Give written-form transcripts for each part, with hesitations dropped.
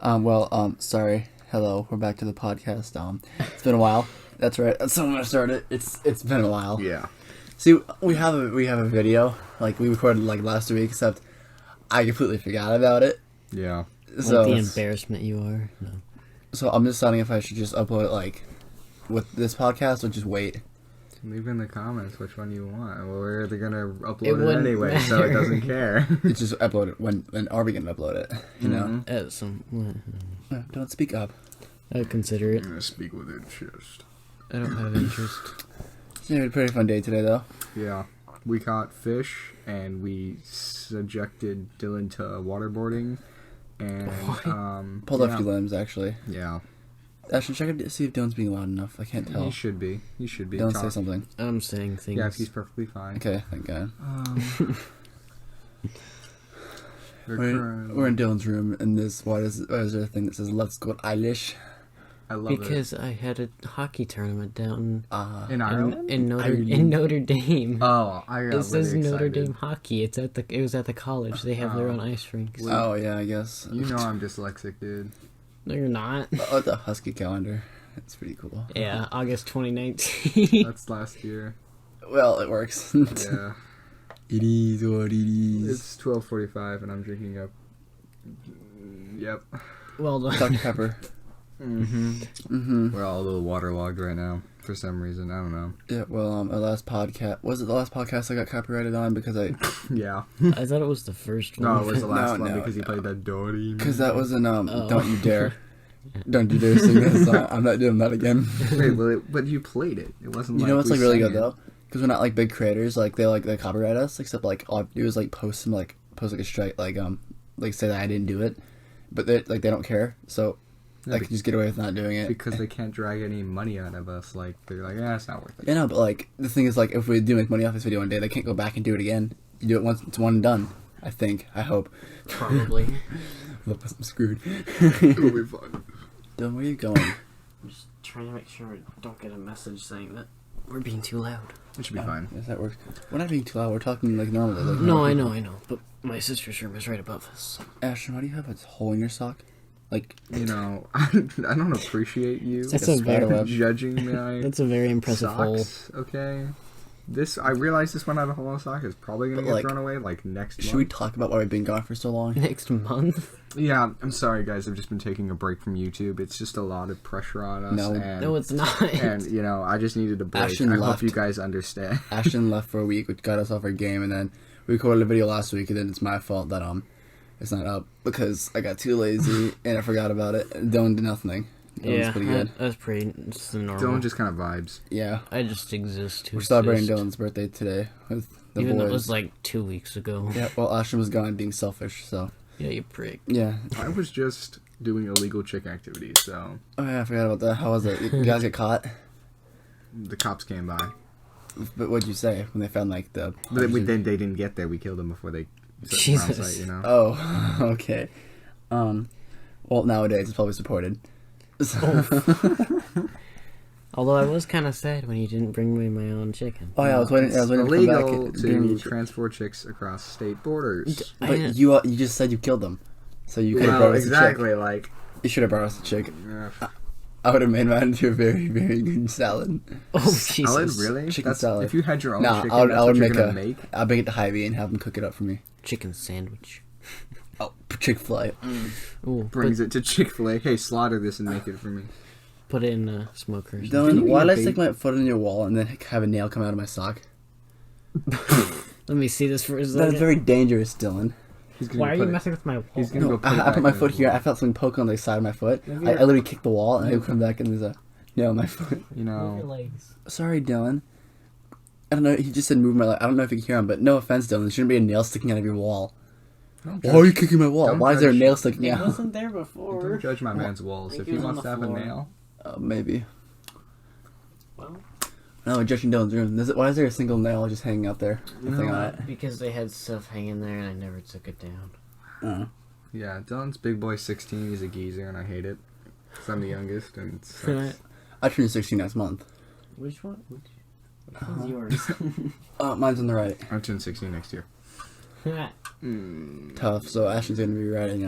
Sorry. Hello, we're back to the podcast. It's been a while. That's right. That's how I'm gonna start it. It's been a while. Yeah. See, we have a video like we recorded like last week, except I completely forgot about it. Yeah. So the embarrassment you are. No. So I'm deciding if I should just upload it like with this podcast or just wait. Leave in the comments which one you want. Well, we're gonna upload it anyway, so it doesn't care. It's just upload it. When are we gonna upload it? You know. Don't speak up. I'd consider it. I'm gonna speak with interest. I don't have interest. It's gonna be a pretty fun day today, though. Yeah. We caught fish, and we subjected Dylan to waterboarding, and Pulled off a few limbs, actually. Yeah. Ashton, check to see if Dylan's being loud enough. I can't tell. He should be. Don't say something. I'm saying things. Yeah, he's perfectly fine. Okay, thank God. We're We're in Dylan's room, and why is there a thing that says "Let's go Eilish"? I love because I had a hockey tournament down in Ireland? in Notre Dame. Oh, I got It says really Notre excited. Dame hockey. It was at the college. They have their own ice rinks. Oh yeah, I guess. You know I'm dyslexic, dude. No, you're not. Oh, the Husky calendar. It's pretty cool. Yeah, August 2019. That's last year. Well, it works. Yeah. It is what it is. It's 12:45 and I'm drinking up. Yep. Well done. Dr. Pepper. We're all a little waterlogged right now for some reason. I don't know. Yeah, well, our last podcast... Was it the last podcast I got copyrighted on because I... Yeah. I thought it was the first one. No, it was the last No, one no, because he played that Dory. Because that was an, Don't You Dare. Don't You Dare sing that song. I'm not doing that again. Wait, but you played it. It wasn't like You know what's we like really sang good it. though? Because we're not like big creators. Like they copyright us. Except like all I have to do is like post a strike like say that I didn't do it, but they don't care. So Yeah, I can just get away with not doing it. because they can't drag any money out of us. Like they're like, it's not worth it. Yeah, no, but like the thing is like if we do make money off this video one day, they can't go back and do it again. You do it once, it's one and done. I think. I hope. Probably. I'm screwed. It'll be fun. Dylan, where are you going? I'm just trying to make sure I don't get a message saying that we're being too loud. It should be fine. Yes, that works. We're not being too loud. We're talking like normally. Like, No, I know. But my sister's room is right above us. Ashton, why do you have a hole in your sock? Like, You know, I don't appreciate you That's like a spider very, web. judging my that's a very impressive hole. socks. Okay. I realize this one out of hole in sock is probably gonna But, get like, thrown away like next should we month. talk about why we've been gone for so long? Next month? Yeah, I'm sorry guys. I've just been taking a break from YouTube. It's just a lot of pressure on us. No. and, No, it's not. And I just needed a break. Ashton I left. hope you guys understand. Ashton left for a week, which got us off our game, and then we recorded a video last week, and then it's my fault that it's not up because I got too lazy and I forgot about it. Dylan did nothing. Dylan's pretty good. That's pretty. It's the normal. Dylan just kind of vibes. Yeah, I just exist to we're celebrating exist. Dylan's birthday today with the Even though it boys. was like 2 weeks ago. Yeah, well, Ashton was gone being selfish, so Yeah, you prick. yeah. I was just doing illegal chick activities, so Oh yeah, I forgot about that. How was it? You guys get caught? the cops came by. But what'd you say when they found like the? But then they didn't get there. We killed them before they set them on Jesus. site, Oh, okay. Well, nowadays it's probably supported. Although I was kind of sad when you didn't bring me my own chicken. Oh yeah, I was waiting. I was waiting to come illegal back. to transport chicks across state borders. But you just said you killed them, so you could have Well, brought us a chick. exactly. Like, You should have brought us a chick. uh, I would have made mine into a very, very good salad. Oh, Jesus. salad, really? Chicken salad. If you had your own Nah, chicken, I would that's what you're make gonna make. I'll bring it to Hy-Vee and have them cook it up for me. Chicken sandwich. Oh, Chick-fil-A. Ooh, Brings it to Chick-fil-A. Hey, slaughter this and make it for me. put it in a smoker. or Can Dylan, you why eat did I a stick my foot in your wall and then have a nail come out of my sock? something. Let me see this for a That's second. very dangerous, Dylan. He's gonna Why are put you it- messing with my wall? He's gonna No, go put it I back put my in foot his here. wall. I felt something poke on the side of my foot. Maybe I you're- literally kicked the wall and I come back and there's a nail on my foot. You Move your know, legs. Sorry, Dylan. I don't know. He just said move my leg. I don't know if you can hear him, but no offense, Dylan. There shouldn't be a nail sticking out of your wall. don't Why are you judge, kicking my wall? don't Why is there a judge- nail sticking It out? wasn't there before. don't judge my man's walls. think If it he was on wants the to have a floor. nail, Maybe. Well, No, we're judging Dylan's room. Why is there a single nail just hanging out there? Nothing on it. because they had stuff hanging there and I never took it down. yeah, Dylan's big boy 16. He's a geezer, and I hate it. Cause I'm the youngest, and it sucks. I turn 16 next month. Which one? Which one's yours? Mine's on the right. I turn 16 next year. Tough. So Ashton's gonna be writing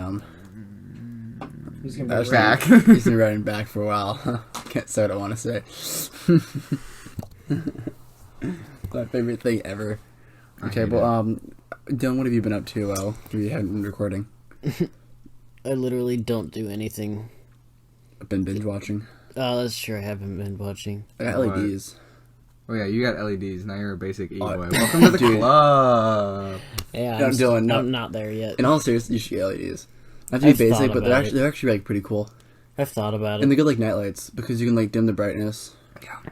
He's gonna be Ashton, back. He's been riding back for a while. Can't say what I want to say. My favorite thing ever. Okay, well, Dylan, what have you been up to while you haven't been recording? I literally don't do anything. I've been binge watching. Oh, that's true. I haven't been watching. I got LEDs. Oh yeah, you got LEDs. Now you're a basic e-boy. Welcome to the club. Yeah, No, Dylan, no. I'm not there yet. In all seriousness, you should get LEDs. Not to be I've basic, thought but about they're actually like pretty cool. I've thought about And it. they're good like night lights because you can like dim the brightness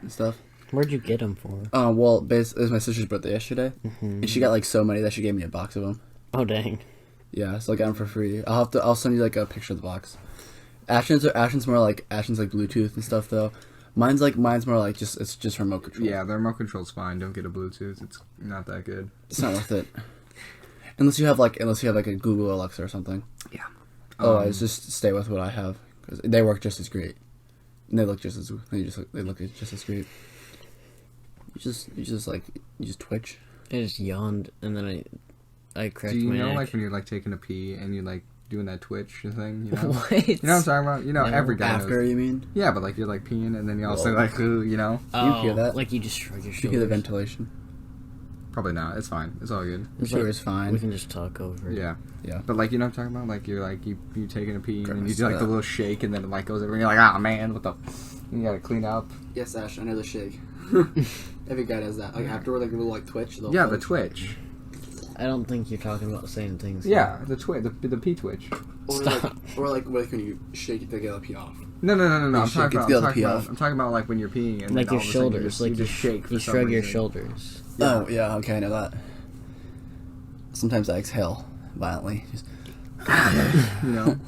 and stuff. Where'd you get them for? Well, it was my sister's birthday yesterday, Mm-hmm. and she got like so many that she gave me a box of them. Oh, dang. Yeah, so I got them for free. I'll send you like a picture of the box. Ashton's more like Bluetooth and stuff though. Mine's more like it's just remote control. Yeah, the remote control's fine. Don't get a Bluetooth. It's not that good. It's not worth it. Unless you have like a Google Alexa or something. Yeah. Otherwise, just stay with what I have because they work just as great. And they look just as great. You just twitch. I just yawned, and then I cracked Do you my know neck. like when you're like taking a pee and you're like doing that twitch thing? You know? What? You know what I'm talking about? You know, No. every guy After knows. you mean? Yeah, but like you're like peeing and then you also Whoa. like, ooh, you know? Oh, hear that? like you just shrug your You shoulders. hear the ventilation? Probably not. It's fine. It's all good. I'm sure it's We fine. can just talk over it. Yeah. Yeah. But like, you know what I'm talking about? Like you're like you taking a pee and then you Gross. do like the little shake and then it like goes over and you're like, ah man, what the? You gotta clean up. Yes, Ash. I know the shake. Every guy does that. Like afterward, like a little like twitch. Yeah, the twitch. I don't think you're talking about the same things. Yeah, the twitch, the pee twitch. Stop. Or like when you shake it to get the pee off. No. I'm shake talking it about. to get the pee off. I'm talking about like when you're peeing and Like then your all of a sudden shoulders. you Like just shake. For you some shrug your reason. shoulders. Yeah. Oh yeah, okay, I know that. Sometimes I exhale violently. Just, You know.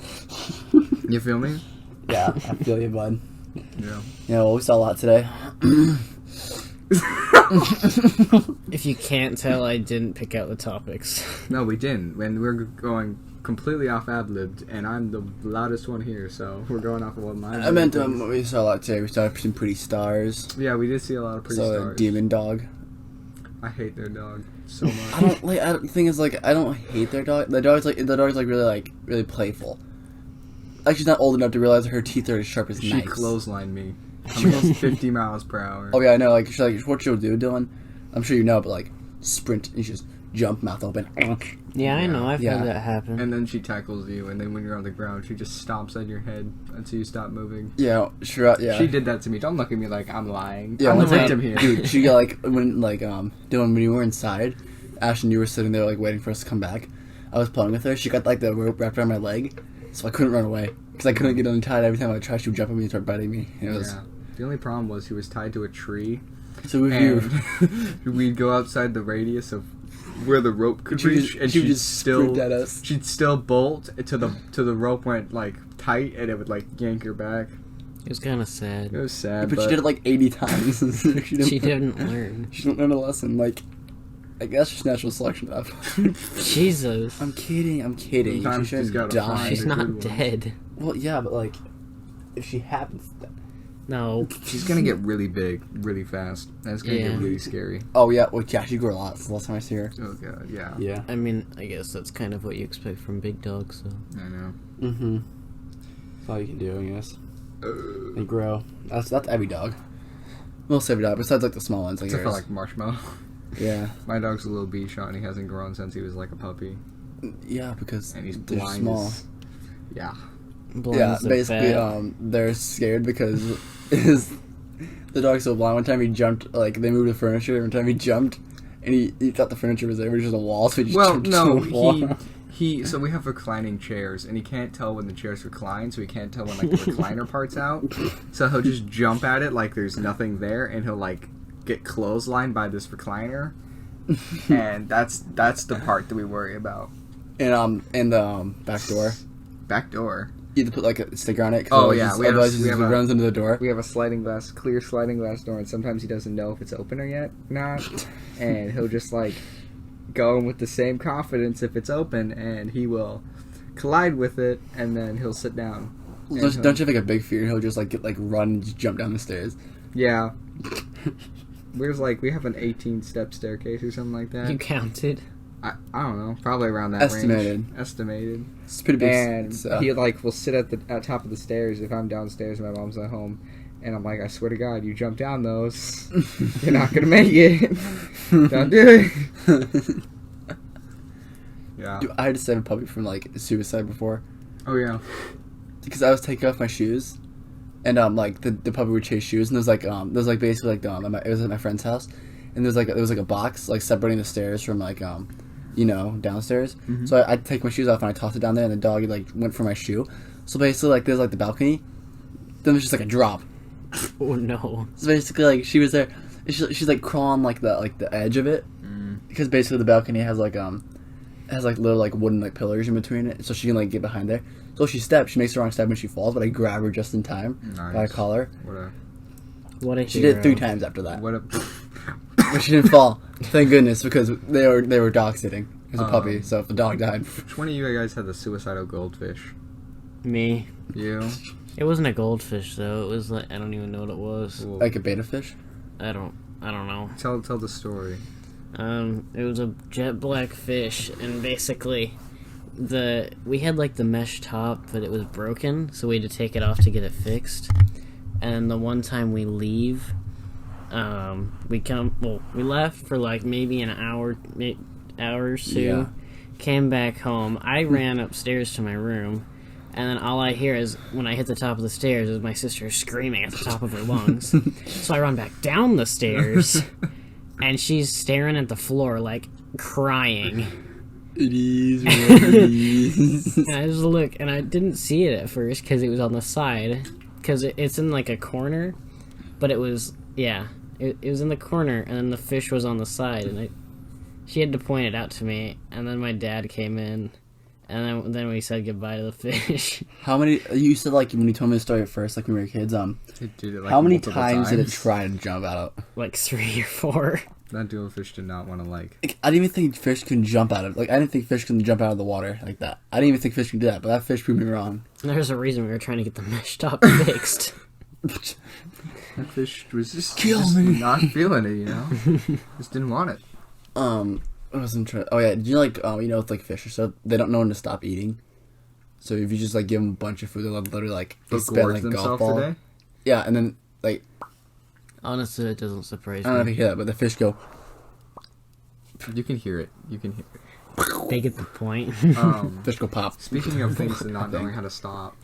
You feel me? yeah, I feel you, bud. Yeah. Yeah, well, we saw a lot today. If you can't tell, I didn't pick out the topics. No, we didn't. When we're going completely off ad-libbed, and I'm the loudest one here, so we're going off of what mine. I meant we saw a lot today. We saw some pretty stars. Yeah, we did see a lot of pretty Saw a stars. demon dog. I hate their dog so much. I don't like. The thing is, like, I don't hate their dog. The dog's really playful. Like she's not old enough to realize that her teeth are as sharp as She knives. clotheslined me. I'm almost 50 miles per hour. Oh yeah, I know. Like, what she'll do, Dylan. I'm sure you know, but like, sprint and she just jump, mouth open. Yeah, I know. I've Yeah. had that happen. And then she tackles you, and then when you're on the ground, she just stomps on your head until you stop moving. Yeah, sure. Yeah, She did that to me. Don't look at me like I'm lying. Yeah, I'm the one time, victim here. dude. She got like Dylan, when you were inside, Ashton, you were sitting there like waiting for us to come back. I was playing with her. She got like the rope wrapped around my leg, so I couldn't run away because I couldn't get untied. Every time I tried, she would jump at me and start biting me. And it was Yeah. The only problem was he was tied to a tree, so we and we'd go outside the radius of where the rope could reach, and she would she'd just still sprint at us. she'd still bolt to the rope went like tight, and it would like yank her back. It was kind of sad. It was sad, But she did it like 80 times. She didn't learn. She didn't learn a lesson. Like, I guess just natural selection stuff. Jesus. I'm kidding. She Sometimes she's shouldn't gotta die. find She's a good not one. dead. Well, yeah, but like, if she happens. No. She's gonna get really big, really fast. And it's gonna Yeah. get really scary. Oh yeah, well yeah, she grew a lot since the last time I see her. Oh god, yeah. Yeah. I mean, I guess that's kind of what you expect from big dogs, so. I know. Mm-hmm. That's all you can do, I guess. They grow. That's every dog. Most every dog, besides like the small ones, like Except for yours. like Marshmallow. Yeah. My dog's a little bee shot, and he hasn't grown since he was like a puppy. Yeah, because And he's they're blind. small. Yeah. Blind Yeah, as a basically, bat. they're scared because the dog's so blind. One time he jumped, like they moved the furniture. Every time he jumped, and he thought the furniture was there, which was a wall, so he just Well, jumped no, to the wall. so we have reclining chairs, and he can't tell when the chair's reclined, so he can't tell when like the recliner part's out. So he'll just jump at it like there's nothing there, and he'll like get clotheslined by this recliner, and that's the part that we worry about. And in the back door, Back door. you have to put like a sticker on it. Oh, yeah, Otherwise, he runs into the door. We have a clear sliding glass door, and sometimes he doesn't know if it's open or not, and he'll just like go in with the same confidence if it's open, and he will collide with it, and then he'll sit down. And Don't you have like a big fear? He'll just like run and just jump down the stairs. Yeah. We have an 18-step staircase or something like that. You counted? I don't know, probably around that Estimated. range. Estimated. It's pretty big. And So. he like will sit at top of the stairs if I'm downstairs and my mom's at home, and I'm like, I swear to God, you jump down those, you're not gonna make it. Don't do it. Yeah. Dude, I had to save a puppy from like suicide before. Oh yeah. Because I was taking off my shoes, and like the puppy would chase shoes, and there's like basically like it was at my friend's house, and there was like a box like separating the stairs from like downstairs. Mm-hmm. So I'd take my shoes off and I tossed it down there, and the dog like went for my shoe. So basically like there's like the balcony, then there's just like a drop. Oh no. So basically like she was there, she's like crawling like the edge of it, because basically the balcony has like little like wooden like pillars in between it, so she can like get behind there. So she makes the wrong step when she falls, but I grab her just in time. Nice. By a collar. What a She hero. did it 3 times after that. What a. But she didn't fall. Thank goodness, because they were dog sitting as a puppy. So if the dog died, Which one of you guys had the suicidal goldfish? Me. You. It wasn't a goldfish though. It was like I don't even know what it was. Well, like a beta fish. I don't know. tell the story. It was a jet black fish, and basically, we had like the mesh top, but it was broken, so we had to take it off to get it fixed. And the one time we leave, we left for like maybe an hour or two. Yeah. Came back home. I ran upstairs to my room, and then all I hear is when I hit the top of the stairs is my sister screaming at the top of her lungs. So I run back down the stairs. And she's staring at the floor, like, crying. It is what it is. And I just look, and I didn't see it at first, because it was on the side. Because it's in, like, a corner. But it was, it was in the corner, and then the fish was on the side. And she had to point it out to me, and then my dad came in. And then we said goodbye to the fish. How many? You said like when you told me the story at first, like when we were kids. It did it, like, how many multiple times did it try to jump out? Like 3 or 4. That dual fish did not want to like. I didn't even think fish can jump out of. Like I didn't think fish can jump out of the water like that. I didn't even think fish can do that. But that fish proved me wrong. There's a reason we were trying to get the mesh top fixed. That fish was just me. not feeling it, you know. Just didn't want it. I wasn't trying. Oh yeah, did you like with like fish or so they don't know when to stop eating. So if you just like give them a bunch of food, they'll literally like they spend like a golf ball. Today? Yeah, and then like Honestly, it doesn't surprise I don't know if me. you hear that, but the fish go. You can hear it. You can hear it. They get the point. Fish go pop. Speaking of things and not knowing how to stop,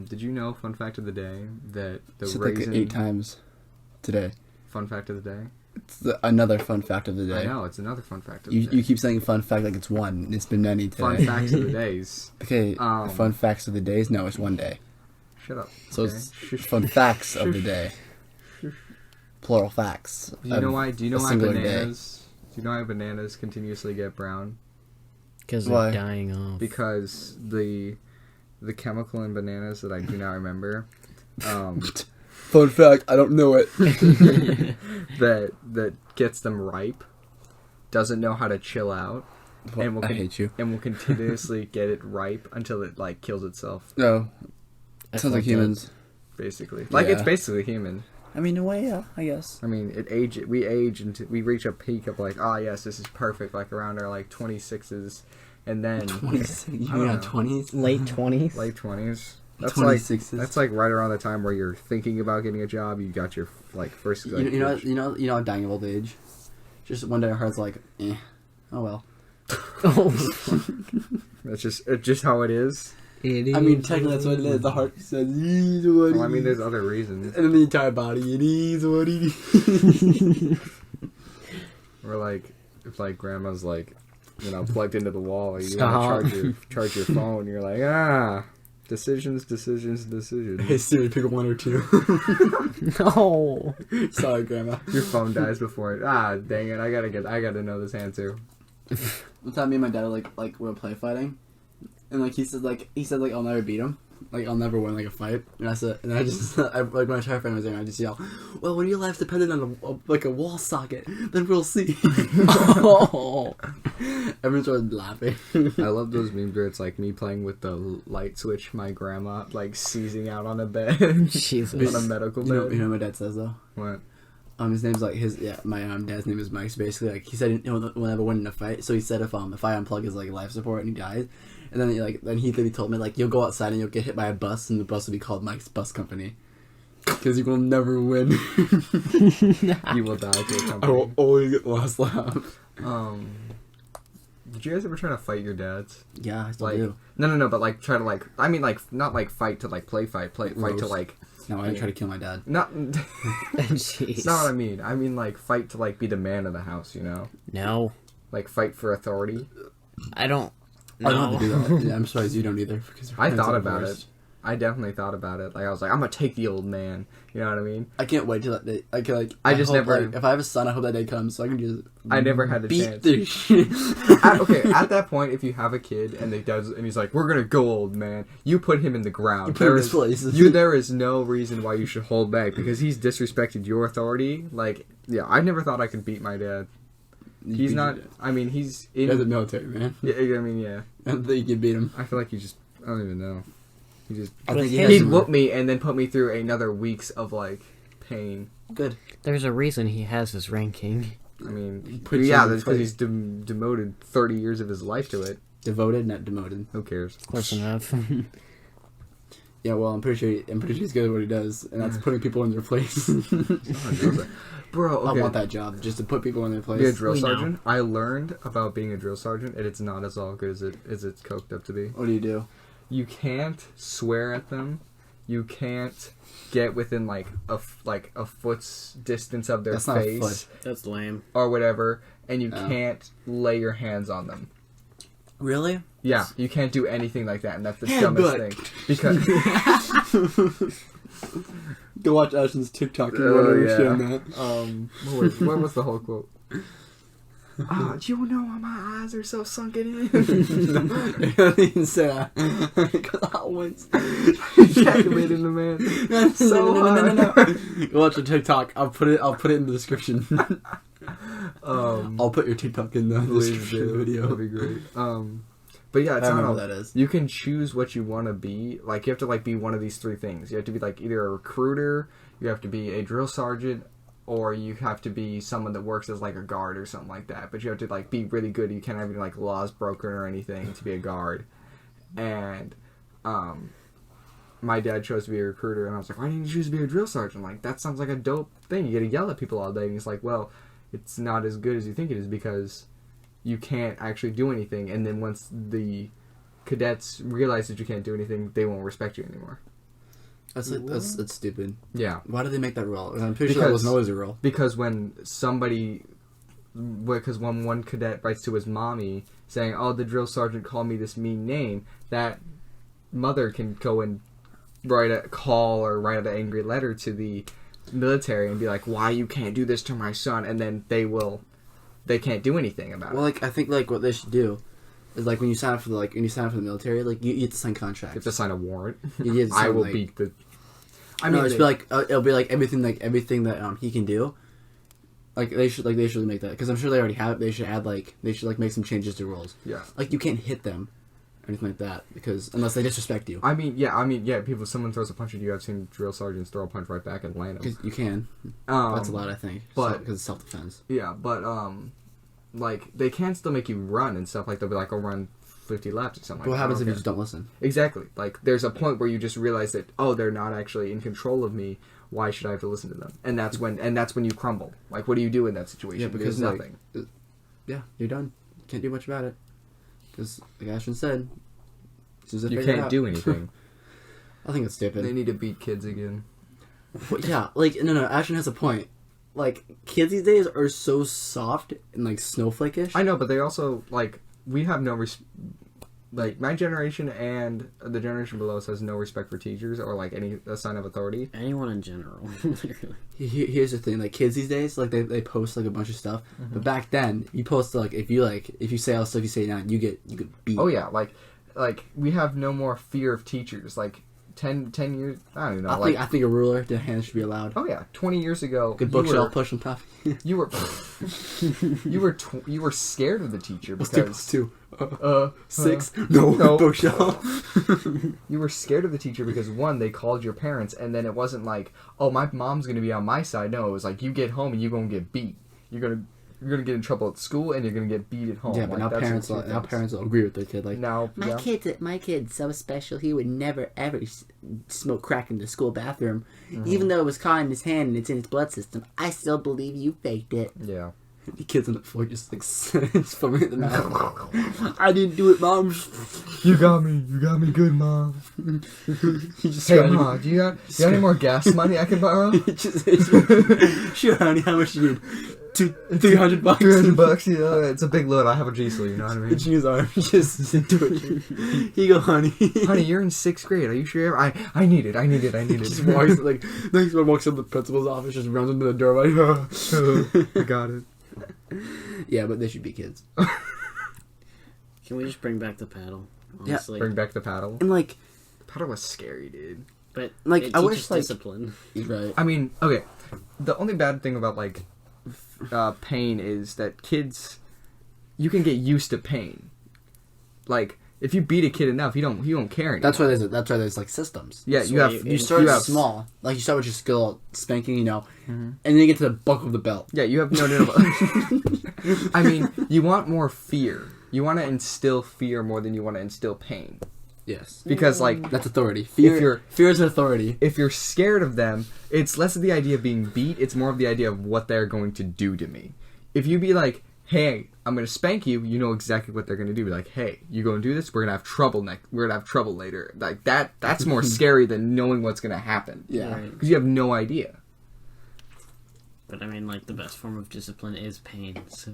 did you know? Fun fact of the day that the Said raisin. like 8 times today. Fun fact of the day. It's another fun fact of the day. I know it's another fun fact of the day. You keep saying fun fact like it's one. It's been many today. Fun facts of the days. Okay, fun facts of the days. No, it's one day. Shut up. So okay? it's fun facts of the day. Plural facts. Do you know why? Do you know a why singular bananas? Do you know why bananas continuously get brown? Because Why? they're dying off. Because the chemical in bananas that I do not remember. Fun fact, I don't know it. that gets them ripe, doesn't know how to chill out, and will I hate you. and will continuously get it ripe until it like kills itself. No, I sounds like felt humans. Basically, like Yeah. it's basically human. I mean, in a way, yeah, I guess. I mean, we age until we reach a peak of like, yes, this is perfect, like around our like 26s, and then 26. You I don't mean know. 20s? Late 20s? late 20s. That's 26s. like that's like right around the time where you're thinking about getting a job. You got your like first. Like, You know, dying of old age. Just one day, our heart's like, oh well. Oh. That's just how it is. It is. I mean, technically, that's what it is. The heart says, "It is what it Well, I mean, is." there's other reasons. And then the entire body, it is what it is. Or like, if like grandma's like, plugged into the wall, you Stop. want to charge your phone. You're like, decisions. Hey Siri, pick up 1 or 2. No. Sorry, Grandma. Your phone dies before it. Dang it! I gotta know this answer. One time, me and my dad we were play fighting, and like he said I'll never beat him, like I'll never win like a fight, and I when I try to find him, I just yell, well, when your life's dependent on a wall socket, then we'll see. Oh. Everyone started laughing. I love those memes where it's like me playing with the light switch, my grandma like seizing out on a bed, Jesus. on a medical You know bed. what my dad says though? What? His name's like my dad's name is Mike. So basically, like he said he'll never win in a fight. So he said if I unplug his like life support and he dies, and then he literally told me like you'll go outside and you'll get hit by a bus and the bus will be called Mike's Bus Company. Because you will never win. You will die to a company. I will always get the last laugh. Did you guys ever try to fight your dads? Yeah, I still Like, do. no, but like try to like, I mean like not like fight to like fight to like. No, I didn't try to kill my dad. Not. Jeez. It's not what I mean. I mean like fight to like be the man of the house. You know. No. Like fight for authority. I don't. I don't have to do that. Yeah, I'm surprised you don't either. Because I thought about it. I definitely thought about it. Like I was like, I'm gonna take the old man. You know what I mean? I can't wait till that day. I can like. I just hope, never. Like, if I have a son, I hope that day comes so I can just. I never had a beat chance. the shit. Okay, at that point, if you have a kid and he's like, we're gonna go, old man, you put him in the ground. You put him in his place. There is no reason why you should hold back because he's disrespected your authority. Like, yeah, I never thought I could beat my dad. He's not. I mean, he's in the military, man. Yeah, I mean, yeah. I don't think you can beat him. I feel like I don't even know. I think He'd whoop me and then put me through another weeks of like pain. Good. There's a reason he has his ranking. I mean, Puts yeah, you in that's because place. he's demoted 30 years of his life to it. Devoted, not demoted. Who cares? Close enough. Yeah, well, I'm pretty sure he's good at what he does, and that's putting people in their place. Bro, okay. I want that job, just to put people in their place. Be a drill We know. sergeant. I learned about being a drill sergeant, and it's not as all good as it's coked up to be. What do you do? You can't swear at them. You can't get within like a foot's distance of their That's not a face foot. That's lame. or whatever, and you Oh. can't lay your hands on them. Really? Yeah, you can't do anything like that, and that's the Headbutt. dumbest thing. Because Go watch Ashton's TikTok. You won't understand that. what was the whole quote? Ah, do you know why my eyes are so sunken in? I don't even say that. Because I went. Ejaculating the man. So hard. Go watch the TikTok. I'll put it in the description. I'll put your TikTok in the description of the video. That'd be great. But yeah, it's I not don't know all, what that is. you can choose what you want to be. Like, you have to, like, be one of these three things. You have to be, like, either a recruiter, you have to be a drill sergeant, or you have to be someone that works as, like, a guard or something like that. But you have to, like, be really good. You can't have any, like, laws broken or anything to be a guard. And, my dad chose to be a recruiter, and I was like, why didn't you choose to be a drill sergeant? Like, that sounds like a dope thing. You get to yell at people all day. And he's like, well, it's not as good as you think it is because you can't actually do anything, and then once the cadets realize that you can't do anything, they won't respect you anymore. That's stupid. Yeah. Why did they make that rule? I'm pretty sure that wasn't always a rule. Because when one cadet writes to his mommy saying, oh, the drill sergeant called me this mean name, that mother can go and write an angry letter to the military and be like, why you can't do this to my son, and then they can't do anything about it. Well, like I think like what they should do is like when you sign up for the military, like you have to sign contracts. You have to sign a warrant. You have to sign, I will like- beat the... it'll be like everything that he can do. Like they should make that because I'm sure they already have it. They should make some changes to rules. Yeah. Like you can't hit them or anything like that because unless they disrespect you. I mean, yeah. Someone throws a punch at you. I've seen drill sergeants throw a punch right back and land them. Because you can. That's allowed, I think. but- because it's self-defense. Yeah, but like they can still make you run and stuff. Like they'll be like, "I'll run 50 laps" or something. What like that. happens I if don't you just don't listen? Exactly. Like there's a point where you just realize that they're not actually in control of me. Why should I have to listen to them? And that's when you crumble. Like, what do you do in that situation? Yeah, because There's like, nothing. yeah, you're done. You can't do much about it. Because like Ashton said, as soon as they You figure it can't out- do anything. I think it's stupid. They need to beat kids again. Well, yeah, like no, Ashton has a point. Like kids these days are so soft and like snowflake-ish. I know, but they also like we have no like my generation and the generation below us has no respect for teachers or like a sign of authority. Anyone in general. Here's the thing: like kids these days, like they post like a bunch of stuff. But back then, you post like if you say all the stuff you say now, you get beat. Oh yeah, like we have no more fear of teachers. Like 10 years. I don't know. I think a ruler to hand should be allowed. Oh yeah, 20 years ago. Good bookshelf push on top. You were you were scared of the teacher What's because 2 + 2? 6. No, bookshelf. You were scared of the teacher because one, they called your parents, and then it wasn't like, oh, my mom's gonna be on my side. No, it was like you get home and you're gonna get beat. You're gonna get in trouble at school and you're gonna get beat at home. Yeah, but like, now parents will agree with their kid. Like now, my kid's so special. He would never ever smoke crack in the school bathroom, even though it was caught in his hand and it's in his blood system. I still believe you faked it. Yeah. The kids on the floor just like foaming at the mouth. I didn't do it, Mom. You got me good, Mom. Hey, Ma, do you got any more gas money I can borrow? Sure, honey. How much you need? $300. $300. Yeah, it's a big load. I have a G-Slee, you know what I mean? His arm just into it. Here you go, honey. Honey, you're in 6th grade. Are you sure? I need it. Just walks like next one walks into the principal's office, just runs into the door like, I got it. Yeah, but they should be kids. Can we just bring back the paddle? Yeah, Honestly? Bring back the paddle. And like, Paddle was scary, dude. But like, it I teaches wish like discipline. right. I mean, okay. The only bad thing about like pain is that kids, you can get used to pain. Like if you beat a kid enough, you don't care anymore. That's why there's like systems. Yeah, You start small, like you start with your skill spanking, and then you get to the buckle of the belt. Yeah, you have no. I mean, you want more fear. You want to instill fear more than you want to instill pain. Yes, because like that's authority. Fear is authority. If you're scared of them, it's less of the idea of being beat. It's more of the idea of what they're going to do to me. If you be like, hey, I'm going to spank you, you know exactly what they're going to do. Be like, hey, you going to do this? We're going to have trouble We're going to have trouble later. Like that's more scary than knowing what's going to happen. Yeah. Because you have no idea. But I mean, like, the best form of discipline is pain, so...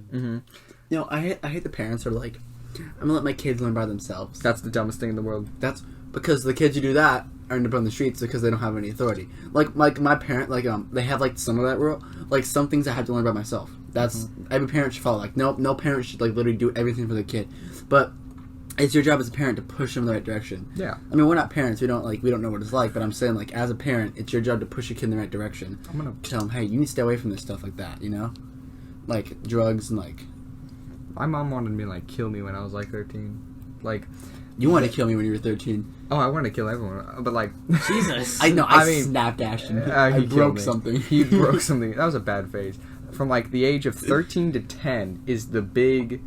I hate the parents who are like, I'm going to let my kids learn by themselves. That's the dumbest thing in the world. That's because the kids who do that end up on the streets because they don't have any authority. Like my parent, they have like some of that rule. Like some things I have to learn by myself. That's every parent should follow. Like no parent should like literally do everything for the kid. But it's your job as a parent to push them in the right direction. Yeah. I mean, we're not parents. We don't know what it's like. But I'm saying, like, as a parent, it's your job to push your kid in the right direction. I'm gonna tell them, hey, you need to stay away from this stuff like that. Like drugs and like. My mom wanted me to like kill me when I was like 13. Like. You wanted to kill me when you were 13. Oh, I wanted to kill everyone, but like. Jesus. I know. I mean, snapped Ashton. I broke something. He broke something. That was a bad phase. From like the age of 13 to 10 is the big.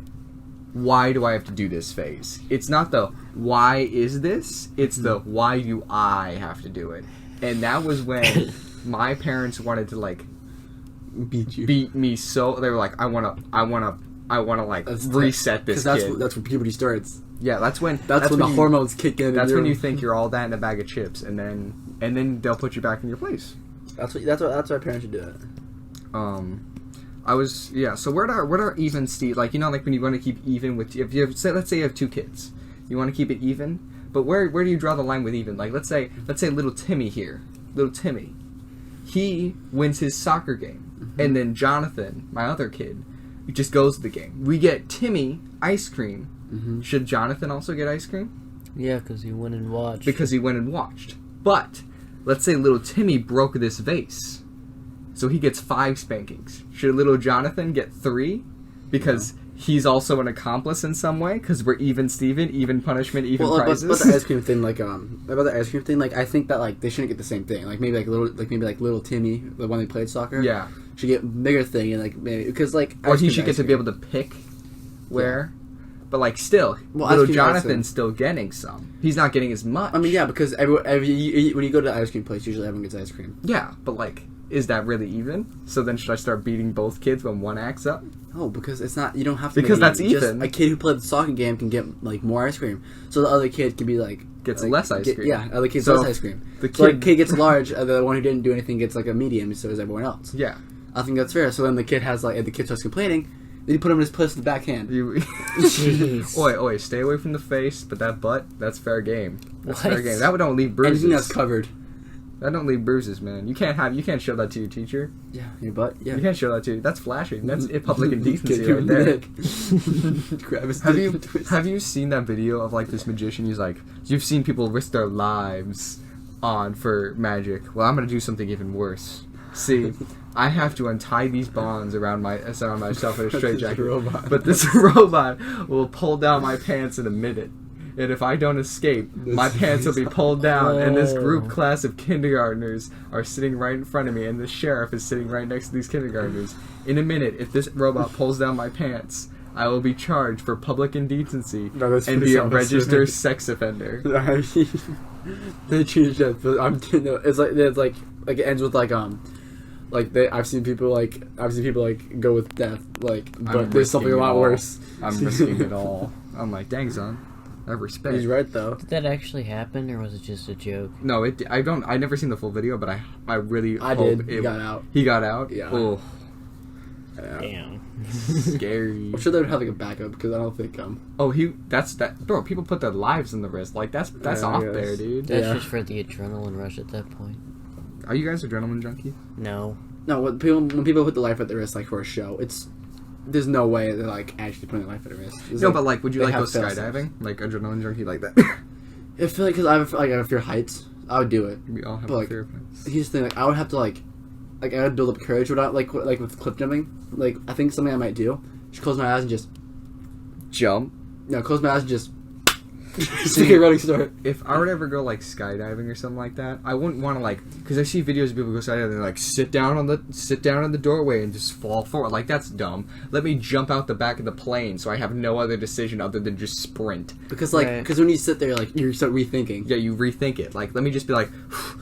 Why do I have to do this phase? It's not the why is this, it's the why do I have to do it. And that was when my parents wanted to like beat me so they were like I want to like reset this kid. That's when puberty starts. Yeah, that's when the hormones kick in. That's when you think you're all that in a bag of chips and then they'll put you back in your place. That's why parents should do it. So what are even Steve, like, like when you want to keep even with, if you have, let's say you have 2 kids, you want to keep it even, but where do you draw the line with even? Like, let's say little Timmy here, he wins his soccer game, and then Jonathan, my other kid, just goes to the game. We get Timmy ice cream. Should Jonathan also get ice cream? Yeah, because he went and watched. Because he went and watched. But let's say little Timmy broke this vase. So he gets 5 spankings. Should little Jonathan get 3? Because he's also an accomplice in some way? Because we're even Steven, even punishment, even prizes? But the ice cream thing, I think that, like, they shouldn't get the same thing. Like, maybe little Timmy, the one they played soccer, should get a bigger thing, and, like, maybe, because, like... Or he should get to be able to pick where... Yeah. But, like, still, little Jonathan's still getting some. He's not getting as much. I mean, yeah, because when you go to the ice cream place, usually everyone gets ice cream. Yeah, but, like... Is that really even? So then should I start beating both kids when one acts up? No, because it's not. You don't have to. Because that's even. A kid who played the soccer game can get like more ice cream, so the other kid can be like gets less ice cream. Yeah, other kids less ice cream. The kid gets large. The one who didn't do anything gets like a medium. So is everyone else. Yeah, I think that's fair. So then the kid has like, if the kid starts complaining, then you put him in his place with the backhand. Jeez. Oi, stay away from the face, but that butt, that's fair game. That's fair game. That would don't leave bruises. Anything that's covered. That don't leave bruises, man. You can't show that to your teacher. Yeah, your butt. Yeah, you can't show that to. That's flashing. That's public indecency right there. Grab his have you seen that video of like this magician? He's like, you've seen people risk their lives on for magic. Well, I'm gonna do something even worse. See, I have to untie these bonds around myself in a straitjacket. Robot. But this robot will pull down my pants in a minute. And if I don't escape, my pants will be pulled down, and this group class of kindergartners are sitting right in front of me, and the sheriff is sitting right next to these kindergartners. In a minute, if this robot pulls down my pants, I will be charged for public indecency and be a registered sex offender. They changed that, but it's like it ends with I've seen people go with death, but there's something a lot worse. I'm risking it all. I'm like, dang, son. I have respect. He's right though. Did that actually happen, or was it just a joke? No, I never seen the full video, but I really hope did. He got out. He got out? Yeah. Oh. Damn. Scary. I'm sure they would have like a backup because I don't think That's bro, people put their lives in the risk. Like that's off there, dude. That's just for the adrenaline rush at that point. Are you guys adrenaline junkie? No. when people put the life at the risk for a show, there's no way they're actually putting their life at risk. But would you go skydiving? Like adrenaline junkie like that? I feel because I have a fear of heights. I would do it. We all have a fear of heights. Here's the thing, I would have to I would build up courage without like with cliff jumping. I think something I might do. Just close my eyes and just jump. No, close my eyes and just see a running start. If I were to ever go skydiving or something like that, I wouldn't want to because I see videos of people go skydiving and they sit down in the doorway and just fall forward. That's dumb. Let me jump out the back of the plane so I have no other decision other than just sprint. Because when you sit there you start rethinking. Yeah, you rethink it. Let me just be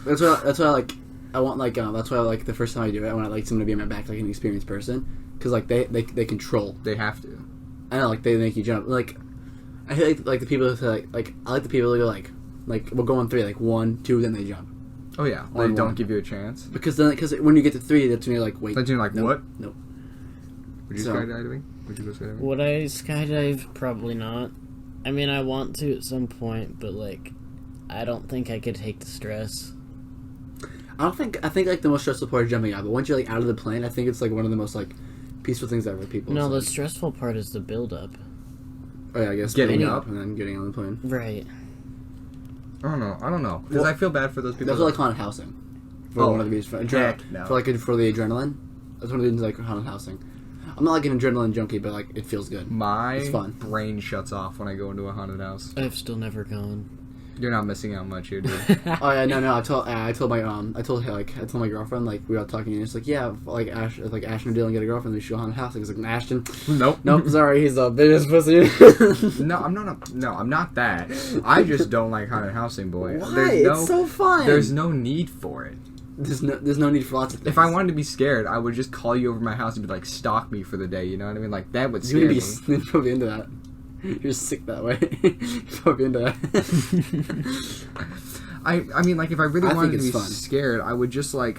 that's what I want that's why the first time I do it I want someone to be on my back an experienced person because they control. They have to. I know they make you jump I hate the people who say I like the people who go we'll go on 3 1, 2 then they jump. Oh yeah, they don't give you a chance. Because when you get to 3 that's when you're wait. Then you're nope, what? Nope. Would you skydiving? Would you go skydiving? Would I skydive? Probably not. I mean, I want to at some point, but I don't think I could take the stress. I think the most stressful part is jumping out, but once you're out of the plane, I think it's one of the most peaceful things ever. People. No, the stressful part is the build up. Oh yeah, I guess getting up and then getting on the plane. Right. I don't know. Because I feel bad for those people. That's haunted housing. For one of the reasons for no. for the adrenaline. That's one of the reasons haunted housing. I'm not an adrenaline junkie, but it feels good. My fun. brain shuts off when I go into a haunted house. I've still never gone. You're not missing out much here, dude. Oh yeah, no. I told my girlfriend we were all talking and it's Ashton and Dylan get a girlfriend. We should go haunted house. I was Ashton. Nope. Sorry, he's a biggest pussy. No, I'm not that. I just don't like haunted housing, boy. Why? It's so fun. There's no need for it. There's no need for lots of things. If I wanted to be scared, I would just call you over my house and be stalk me for the day. You know what I mean? That would scare me. You'd probably into that. You're sick that way. You're probably into that. I mean, if I really wanted to be fun. scared, I would just I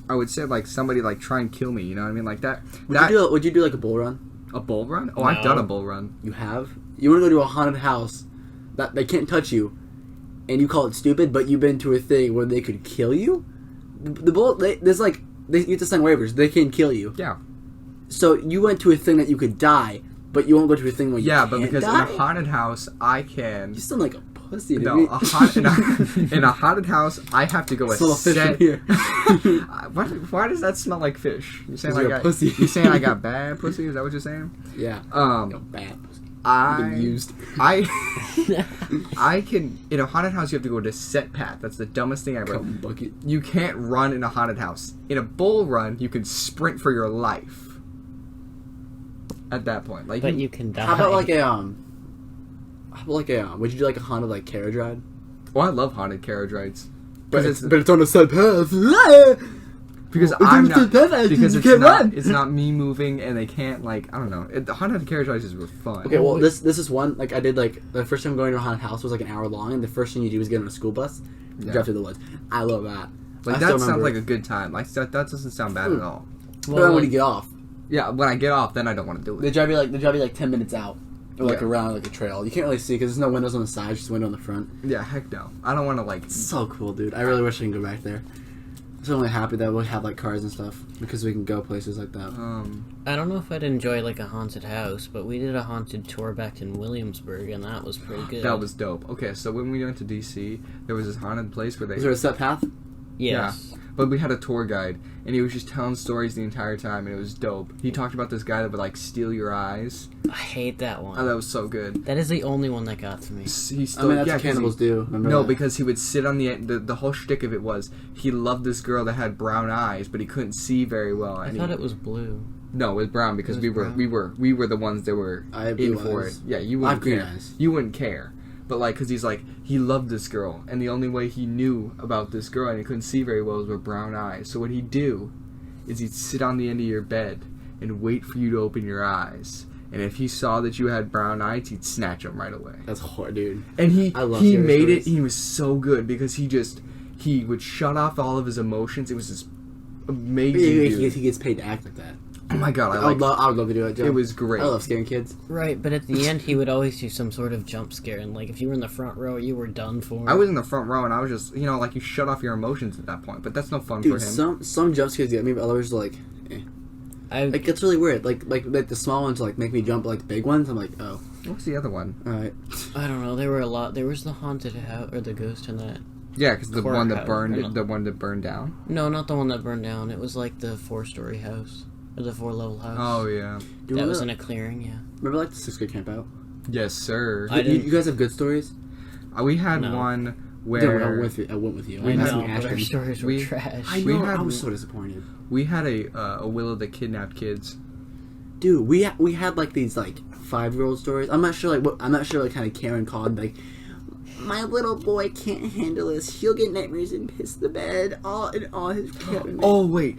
would say somebody try and kill me. You know what I mean? That. Would you do a bull run? A bull run? Oh, No. I've done a bull run. You have? You want to go to a haunted house that they can't touch you, and you call it stupid, but you've been to a thing where they could kill you? The bull, you have to sign waivers. They can't kill you. Yeah. So you went to a thing that you could die, but you won't go to a thing where you can't but because die? in a haunted house, I can. You sound like a pussy. No, dude. in a haunted house, I have to go Smell a fish in here. Why does that smell like fish? You saying you're a pussy. You saying I got bad pussy? Is that what you're saying? Yeah. Bad pussy. I used. I can in a haunted house. You have to go to set path. That's the dumbest thing ever. Bucket. You can't run in a haunted house. In a bull run, you can sprint for your life. At that point, But you can die. How about would you do a haunted carriage ride? Oh, I love haunted carriage rides. But it's on a set path. Because it's not me moving, and they can't I don't know. The haunted carriage rides were fun. Okay, well this is one I did the first time going to a haunted house was an hour long, and the first thing you do is get on a school bus, and drive through the woods. I love that. That sounds like a good time. That doesn't sound bad at all. But then when you get off, yeah, when I get off, then I don't want to do it. they drive you 10 minutes out. Or around a trail. You can't really see because there's no windows on the side, just a window on the front. Yeah, heck no. I don't want to It's so cool, dude. I really wish I could go back there. So I'm really happy that we have like cars and stuff because we can go places like that. I don't know if I'd enjoy like a haunted house, but we did a haunted tour back in Williamsburg, and that was pretty good. That was dope. Okay, so when we went to DC, there was this haunted place where they... Is there a set path? Yes. Yeah, but we had a tour guide, and he was just telling stories the entire time, and it was dope. He talked about this guy that would, like, steal your eyes. I hate that one. Oh, that was so good. That is the only one that got to me. He still, I mean, that's what cannibals do. Remember No, that? because he would sit on the whole shtick of it was he loved this girl that had brown eyes, but he couldn't see very well. I thought it was blue. No, it was brown because It was we brown. were the ones that were I have in blue for eyes. it. Yeah, you I have wouldn't green care. eyes. You wouldn't care. But, like, because he's like, he loved this girl, and the only way he knew about this girl, and he couldn't see very well, was with brown eyes. So what he'd do is he'd sit on the end of your bed and wait for you to open your eyes. And if he saw that you had brown eyes, he'd snatch them right away. That's hard, dude. And I love he scary made stories. it, he was so good, because he would shut off all of his emotions. It was just amazing, dude. He gets paid to act like that. Oh my god, I would love to do that job. it was great. I love scaring kids. Right, but at the end, he would always do some sort of jump scare, and like if you were in the front row, you were done for. I was in the front row, and I was just, like, you shut off your emotions at that point, but that's no fun Dude, for him. some jump scares get me, but others like, like it's really weird. Like the small ones like make me jump, but like the big ones, I'm like, oh, What's the other one? all right. I don't know. There were a lot. There was the haunted house or the ghost in that. Yeah, because the one that Courthouse. the one that burned down. No, not the one that burned down. It was like the 4-story house or the 4-level house. Oh yeah. That was in a clearing. Yeah. Remember like the 6th grade camp out? Yes, sir. I You, didn't- you guys have good stories. We had No. one Dude, where I went with you. We I had had some some No, but our Ashton. stories were we- trash. I we know. had- I was so disappointed. we had a Willow that kidnapped kids. Dude, we had like these like 5-year-old stories. I'm not sure like kind of Karen called like, my little boy can't handle this. He'll get nightmares and piss the bed all his cabin. Oh wait.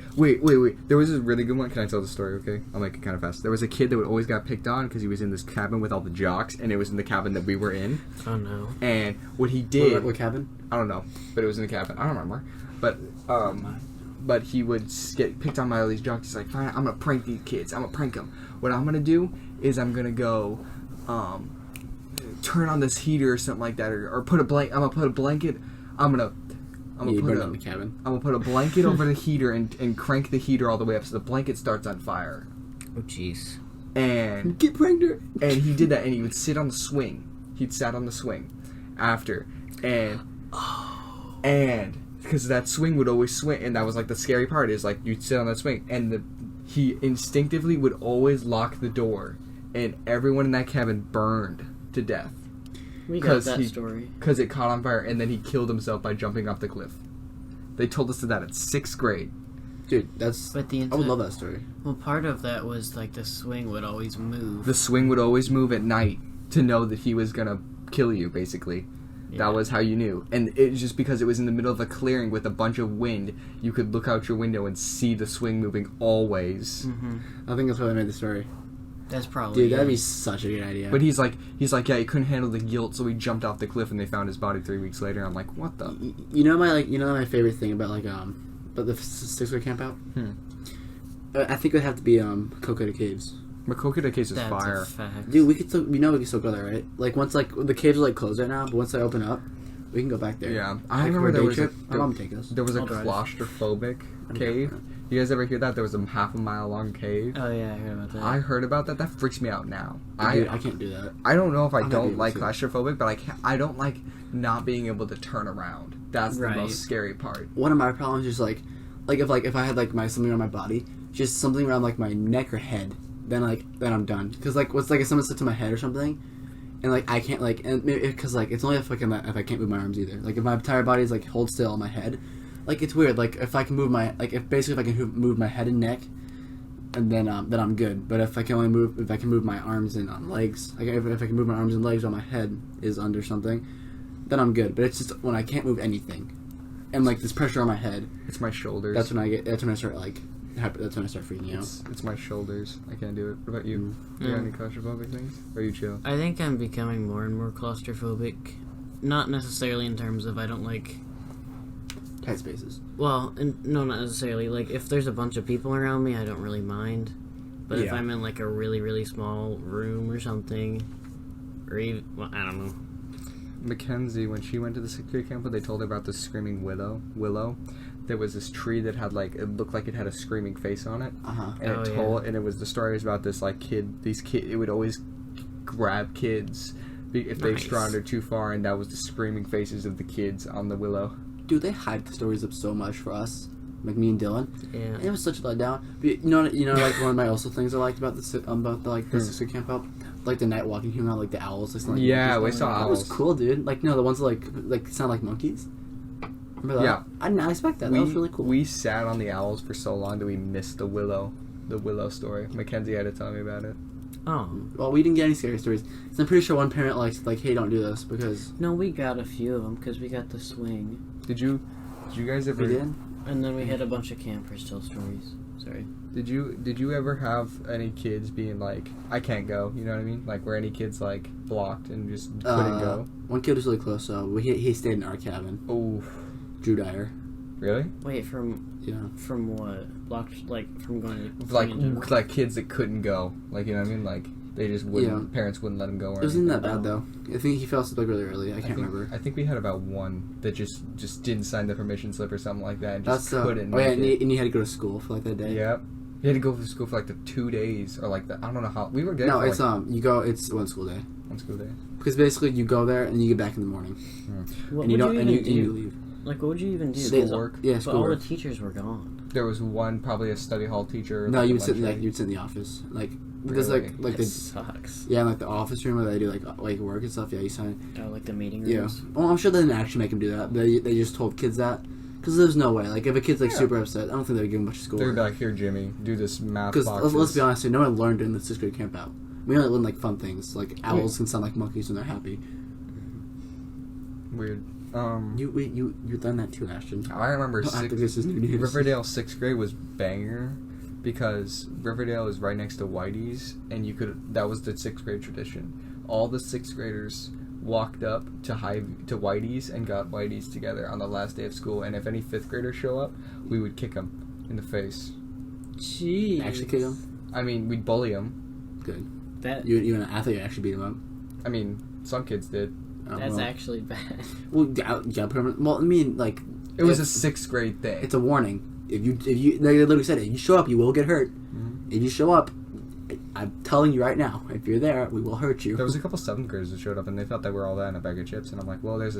There was this really good one. Can I tell the story? Okay, I'll make it kind of fast. There was a kid that would always got picked on because he was in this cabin with all the jocks, and it was in the cabin that we were in. Oh no. And what he did, What cabin? I don't know, but it was in the cabin. I don't remember, but he would get picked on by all these jocks. He's like, fine, I'm gonna prank these kids. I'm gonna prank them. What I'm gonna do is I'm gonna go, turn on this heater or something like that, or put a blanket. I'm gonna put a blanket. I'm gonna You put burned a, down the cabin. I'm gonna put a blanket over the heater and crank the heater all the way up so the blanket starts on fire. Oh jeez. And Get pranked her. and he did that, and he would sit on the swing. He'd sat on the swing after, and because that swing would always swing, and that was like the scary part is like you'd sit on that swing, and he instinctively would always lock the door, and everyone in that cabin burned to death We got that story. because it caught on fire, and then he killed himself by jumping off the cliff. They told us that at 6th grade. Dude, that's. But the I would love that story. Well, part of that was like the swing would always move. The swing would always move at night to know that he was gonna kill you, basically. Yeah. That was how you knew. And it's just because it was in the middle of a clearing with a bunch of wind, you could look out your window and see the swing moving always. I think that's why they made the story. That's probably. Dude, that'd it. be such a good idea. But he's like, yeah, he couldn't handle the guilt, so he jumped off the cliff, and they found his body 3 weeks later. I'm like, what the? You know my favorite thing about but the 6th grade camp out. I think it would have to be Cocoa Caves. Makokita case is That's fire. a fact. Dude, we could still go there, right? Like once the caves are like closed right now, but once they open up, we can go back there. Yeah, Like, I for remember a there day was trip. My mom would take us. there was a I'll drive. claustrophobic cave. You guys ever hear that? There was a half a mile long cave. Oh yeah, I heard about that. I heard about that. That freaks me out now. Dude, I can't do that. I don't know if I I'm not don't able like to. claustrophobic, but I don't like not being able to turn around. That's the Right. most scary part. One of my problems is if I had like something on my body, just something around like my neck or head, then I'm done. Because if someone sits to my head or something, and like I can't because it's only if I can't move my arms either. Like if my entire body is like hold still on my head, like it's weird. Like if I can move if I can move my head and neck, and then I'm good. But if I can move my arms and legs, like if I can move my arms and legs while my head is under something, then I'm good. But it's just when I can't move anything, and like this pressure on my head, It's my shoulders. that's when I start freaking out. It's my shoulders. I can't do it. What about you? Do you have any claustrophobic things? Or are you chill? I think I'm becoming more and more claustrophobic. Not necessarily in terms of I don't like. Tight spaces. Well, no, not necessarily. Like if there's a bunch of people around me, I don't really mind. But if Yeah. I'm in like a really really small room or something, or even I don't know. Mackenzie, when she went to the 6th grade camp, they told her about the screaming willow. There was this tree that had like, it looked like it had a screaming face on it. And and it was, the story was about this like kid. It would always grab kids if they wandered too far, and that was the screaming faces of the kids on the willow. Dude, they hyped the stories up so much for us, like me and Dylan. Yeah. And it was such a letdown. But you know, like one of my also things I liked about the 6th grade camp out, like the night walking humor, like the owls. Like, We saw owls. That was cool, dude. Like the ones that like sound like monkeys. Remember that? Yeah. I did not expect that. That was really cool. We sat on the owls for so long that we missed the willow story. Mackenzie had to tell me about it. Oh. Well, we didn't get any scary stories. So I'm pretty sure one parent likes like, hey, don't do this because. No, we got a few of them because we got the swing. Did you guys ever? We did. And then we had a bunch of campers tell stories. Sorry. Did you ever have any kids being like, I can't go? You know what I mean? Like, were any kids like blocked and just couldn't go? One kid was really close, so he stayed in our cabin. Oh. Drew Dyer. Really? Wait, from what? Blocked, like, from going to... Like kids that couldn't go. Like, you know what I mean? Like, they just wouldn't... Parents wouldn't let them go or It wasn't that anything. bad, though. I think he fell asleep like really early. I can't remember. I think we had about one that just didn't sign the permission slip or something like that and just couldn't Oh, yeah, make it. and you had to go to school for, like, that day. Yep. You had to go to school for, like, the 2 days or, like, I don't know how... We were there No, for, it's, like, it's one school day. one school day. Because basically you go there and you get back in the morning. What And you would don't, you and even you do? leave. Like, what would you even do? Schoolwork. Yeah, But all the schoolwork. teachers were gone. There was one, probably a study hall teacher. No, like, you a would sit in lunch break. you'd sit in the office. Like there's Really? like That the sucks. yeah, like the office room where they do like work and stuff. Yeah, you sign. Oh, like the meeting Yeah. rooms? Well, I'm sure they didn't actually make them do that. They just told kids that because there's no way. Like if a kid's like super upset, I don't think they would give him much school. They would be like, here, Jimmy, do this math Because boxes. let's be honest, here, no one learned during the 6th grade camp out. We only learned like fun things. Like owls can sound like monkeys when they're happy. Weird. You learned that too, Ashton. I remember I think this is new news. Riverdale 6th grade was banger because Riverdale is right next to Whitey's, and that was the 6th grade tradition. All the 6th graders walked up to Whitey's and got Whitey's together on the last day of school, and if any 5th graders show up, we would kick them in the face. Jeez. Actually kick them? I mean, we'd bully them. Good. That You and I thought you actually beat him up. I mean, some kids did. That's actually bad. Well, yeah, well, I mean, like It was a 6th grade thing. it's a warning. If you, they literally said it. If you show up, you will get hurt. Mm-hmm. If you show up, I'm telling you right now, if you're there, we will hurt you. There was a couple 7th graders that showed up, and they thought they were all that in a bag of chips. And I'm like, well, there's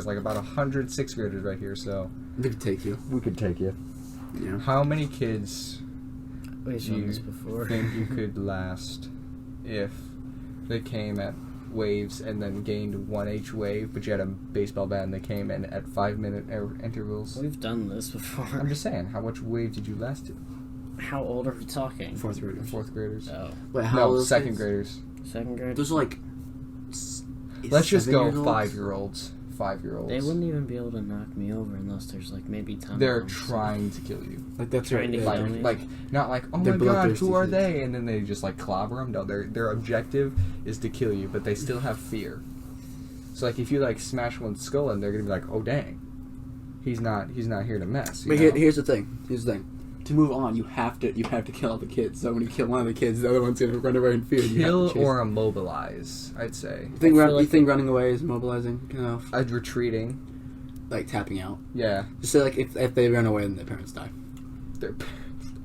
like about 100 6th graders right here, so We could take you. we could take you. Yeah. How many kids We've do shown you this before. think you could last if they came at waves and then gained one each wave, but you had a baseball bat and they came in at 5-minute intervals? We've done this before. I'm just saying, how much wave did you last to? How old are we talking? 4th graders. 4th graders. Oh, Wait, how old No, are 2nd kids? graders. 2nd grade? Those are like. Let's just go 7-year-olds? 5-year-olds. 5-year-olds. They wouldn't even be able to knock me over unless there's like maybe time. They're bombs. trying to kill you. Like that's Trying to right. kill Yeah. me. Like not like, oh They're my god, bloodthirsty who are kids. they? And then they just like clobber them. No, their objective is to kill you, but they still have fear. So like if you like smash one's skull in, they're gonna be like, oh dang, he's not here to mess. But You know? here's the thing. To move on, you have to kill all the kids. So when you kill one of the kids, the other one's gonna run away in fear. You have Kill to chase or immobilize, I'd say. You think, I feel you like think running away is mobilizing? You know, Retreating. like tapping out. Yeah. Just say like if they run away and their parents die. They're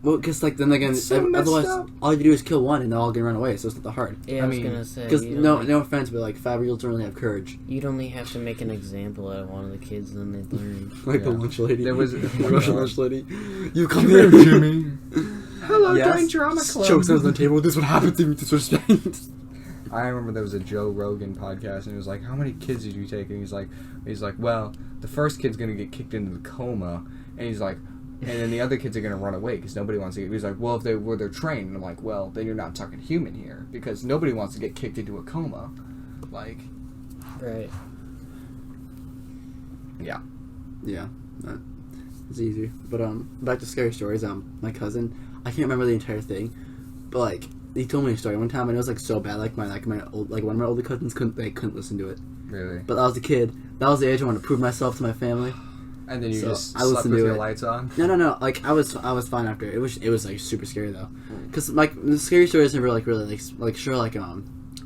Well, because like then again, It's so messed otherwise up. all you do is kill one and they're all gonna run away. So it's not that hard. Yeah, I I was mean, gonna say. Because you'd no only- offense, but like 5-year-olds don't really have courage. You'd only have to make an example out of one of the kids, and then they'd learn. Like the Yeah. lunch lady. There was- the Russian lunch lady. You come Come here, here, Jimmy. Hello, Yes. join drama club. Chokes on the table. This is what happens to me with disrespect. I remember there was a Joe Rogan podcast, and he was like, "How many kids did you take?" And he's like, "Well, the first kid's gonna get kicked into the coma," and he's like, "And then the other kids are gonna run away because nobody wants to." He's like, "Well, if they're trained," and I'm like, "Well, then you're not talking human here because nobody wants to get kicked into a coma." Like, Right. yeah. Yeah, it's easy. But back to scary stories. My cousin, I can't remember the entire thing, but like he told me a story one time and it was like so bad. Like one of my older cousins couldn't listen to it. Really. But I was a kid. That was the age I wanted to prove myself to my family. And then you So, just I slept listened with to your it. lights on. No. Like I was fine after it. It was like super scary though, because like the scary stories never like really like sure like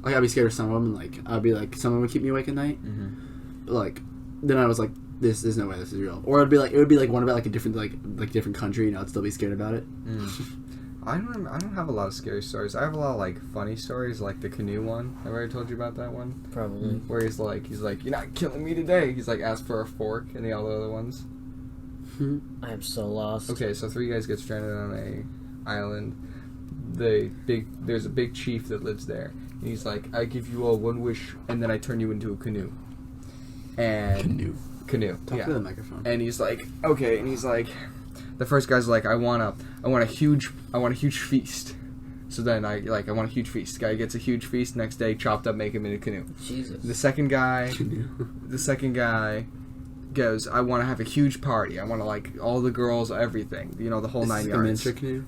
like I'd be scared of some of them. Like I'd be like, someone would keep me awake at night. But, like, then I was like, there's no way this is real. Or it would be like one about like a different different country, and I'd still be scared about it. I don't have a lot of scary stories. I have a lot of like funny stories, like the canoe one. Have I already told you about that one? Probably. Where he's like, you're not killing me today. He's like, asked for a fork, and all the other ones. I am so lost. Okay, so 3 guys get stranded on a island. There's a big chief that lives there. And he's like, I give you all one wish, and then I turn you into a canoe. And canoe. Talk to the microphone. And he's like, okay. And he's like, the first guy's like, I want a huge feast. So then I want a huge feast. Guy gets a huge feast. Next day, chopped up, make him in a canoe. Jesus. The second guy goes, I want to have a huge party. I want to like all the girls, everything. You know, the whole 9 yards. Like a miniature canoe.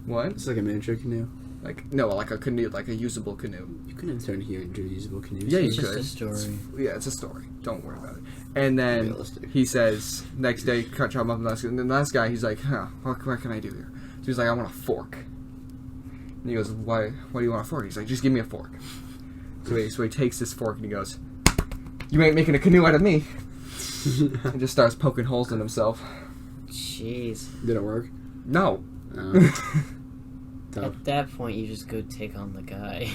What? It's like a miniature canoe. Like no, like a canoe, like a usable canoe. You can insert here into usable canoes. Yeah, It's you just could. a story. Yeah, it's a story. Don't worry about it. And then Realistic. he says, next day, chop him up. And the last guy, he's like, what can I do here? So he's like, I want a fork. And he goes, why do you want a fork? He's like, just give me a fork. So he takes this fork and he goes, you ain't making a canoe out of me. And just starts poking holes in himself. Jeez. Did it work? No. At that point, you just go take on the guy.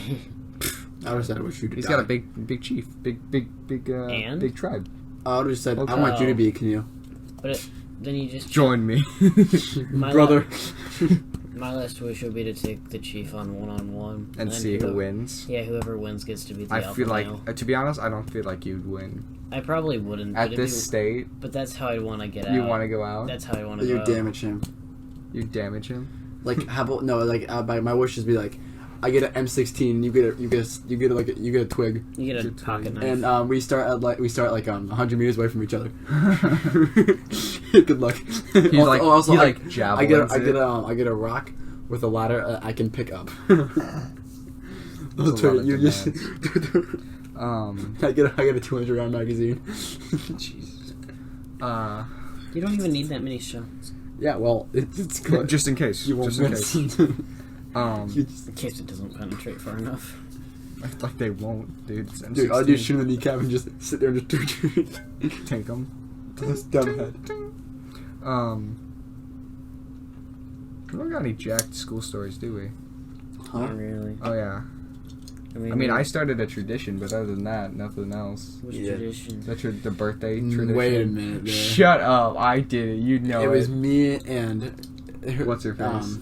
I would have said I wish you to He's die. got a big chief, big tribe. I would have said, Okay. I want you to be a canoe. But then you just... Join me, My Brother. My last wish would be to take the chief on one-on-one. and see who wins. Yeah, whoever wins gets to be the I alpha feel like, male. to be honest, I don't feel like you'd win I probably wouldn't. at but this state. But that's how I'd want to get out. You want to go out? That's how I want to You go out. damage him. You damage him. Like how about no? Like my wishes be like, I get an M16, you get a twig, You get a Good pocket time. knife. and we start 100 meters away from each other. Good luck. He's like, also, he I like javelins get a rock with a ladder I can pick up. That's a lot of you just demands. I get a 200 round magazine. Jesus. You don't even need that many shots. Yeah, well, it's good. Just in case. You won't Just in miss. case. You just- In case it doesn't penetrate far enough. Like they won't, dude. It's Dude, I'll just M16. shoot him in the kneecap and just sit there and just Tank them. This dumb head. We don't got any jacked school stories, do we? Not really. Oh yeah. I mean, I started a tradition, but other than that, nothing else. Which Yeah. tradition? The birthday tradition. Wait a minute. There. Shut up! I did it. You know It it. was me and What's her face?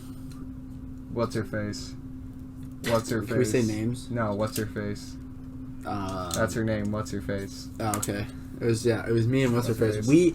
What's her face? What's her face? Can we say names? No. What's her face? That's her name. What's her face? Oh, okay. It was me and what's her What's her face. face?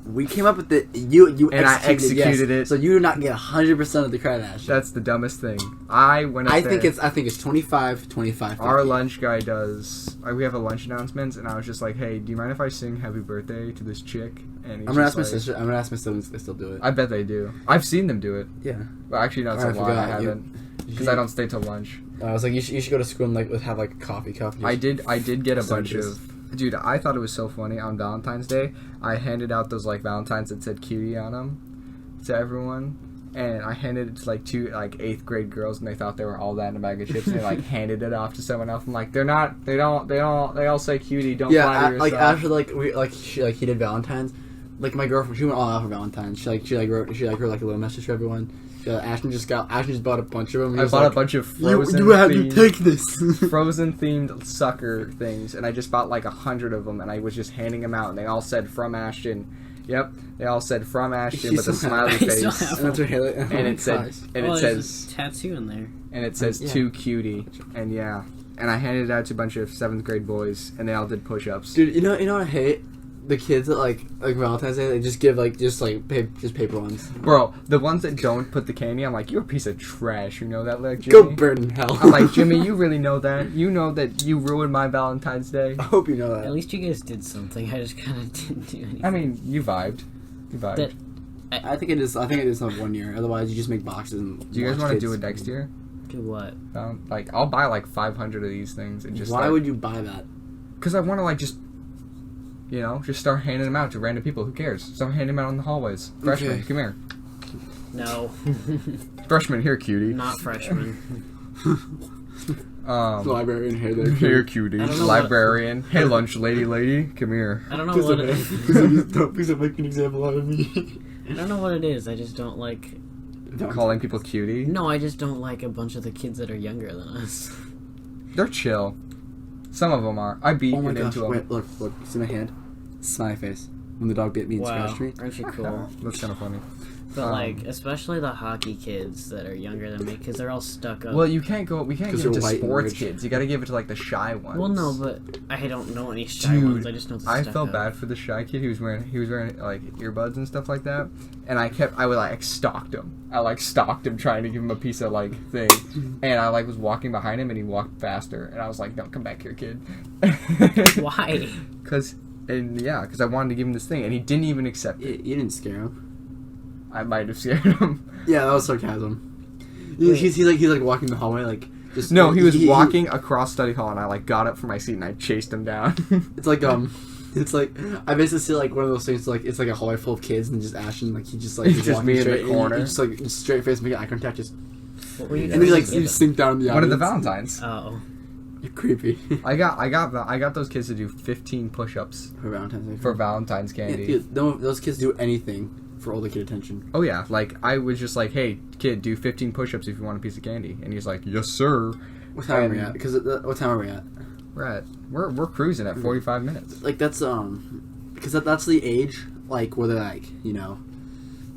We came up with the you And I executed it. So you do not get 100% of the credit, Ashton. That's the dumbest thing. I went up I there. think it's 25, 25. Our lunch guy does. We have a lunch announcements, and I was just like, "Hey, do you mind if I sing Happy Birthday to this chick?" And he's I'm gonna just ask my like, sister. I'm gonna ask my siblings if they still do it. I bet they do. I've seen them do it. Yeah. Well, actually, no, it's a I lie. I forgot. haven't, because I don't stay till lunch. I was like, you should go to school and have like a coffee cup. I did get a bunch Sandwiches. of. Dude, I thought it was so funny on Valentine's Day. I handed out those like Valentines that said "cutie" on them to everyone, and I handed it to like two 8th grade girls, and they thought they were all that in a bag of chips. And they like handed it off to someone else. I'm like, they're not. They all say "cutie." Don't flatter like yourself. after he did Valentine's, like my girlfriend, she went all out for Valentine's. She wrote a little message for everyone. Ashton just bought a bunch of them. I bought a bunch of Frozen. You have to themed- take this. Frozen themed sucker things, and I just bought like 100 of them, and I was just handing them out, and they all said "from Ashton." Yep, they all said "from Ashton" with a smiley I still face, have And that's her Haley. and it said, There's a tattoo in there. and it says Yeah. "to cutie," and yeah, and I handed it out to a bunch of 7th grade boys, and they all did push-ups. Dude, you know what I hate? The kids that like Valentine's Day, they just give paper ones. Bro, the ones that don't put the candy, I'm like, you're a piece of trash. You know that, like Jimmy? Go burn in hell. I'm like, Jimmy, you really know that? You know that you ruined my Valentine's Day? I hope you know At that. least you guys did something. I just kind of didn't do anything. I mean, you vibed. That- I think it is like 1 year. Otherwise, you just make boxes and. Do you guys want want to do it next year? Do what? Like, I'll buy like 500 of these things and just. Why would you buy that? Because I want to like just. Just start handing them out to random people. Who cares? Start handing them out in the hallways. Freshman, Okay. come here. No. Freshman, here, cutie. Not freshman. Librarian, hey there, Here, cutie. cutie. I don't know Librarian. Hey, lunch lady. Come here. I don't know Please what don't make an example out of me. I don't know what it is. I just don't like. Calling people cutie. No, I just don't like a bunch of the kids that are younger than us. They're chill. Some of them are. I beat Oh my it gosh! into them. Wait, look! See my hand? Smiley face. When the dog bit me and Wow, scratched me. aren't you cool? That's kind of funny. But like, especially the hockey kids that are younger than me, because they're all stuck up. Well, we can't give it you're to white and sports rich. kids. You gotta give it to, like, the shy ones. Well, no, but I don't know any shy Dude, ones. I just know the I stuck felt up. bad for the shy kid. He was wearing like earbuds and stuff like that, and I would like stalked him. I like stalked him trying to give him a piece of like thing, and I like was walking behind him and he walked faster, and I was like, "Don't come back here, kid." Why? Because I wanted to give him this thing, and he didn't even accept it. You didn't scare him. I might have scared him. Yeah, that was sarcasm. He's like walking the hallway like. Just, No, he was walking across study hall, and I like got up from my seat and I chased him down. It's like I basically see like one of those things like it's like a hallway full of kids and just Ashton like he just like Just walking me in the straight, and corner. he just like just straight face making eye contact just What were you and then gonna you give them? sink down in the One of the audience. Valentines. Oh. You're creepy. I got those kids to do 15 push-ups For Valentine's Day. for Valentine's candy. Yeah, dude, those kids do anything for older kid attention. Oh yeah, like I was just like, "Hey, kid, do 15 push-ups if you want a piece of candy," and he's like, "Yes, sir." What time are we at? Because what time are we at? We're cruising at 45 minutes. Like that's because that's the age like where they're like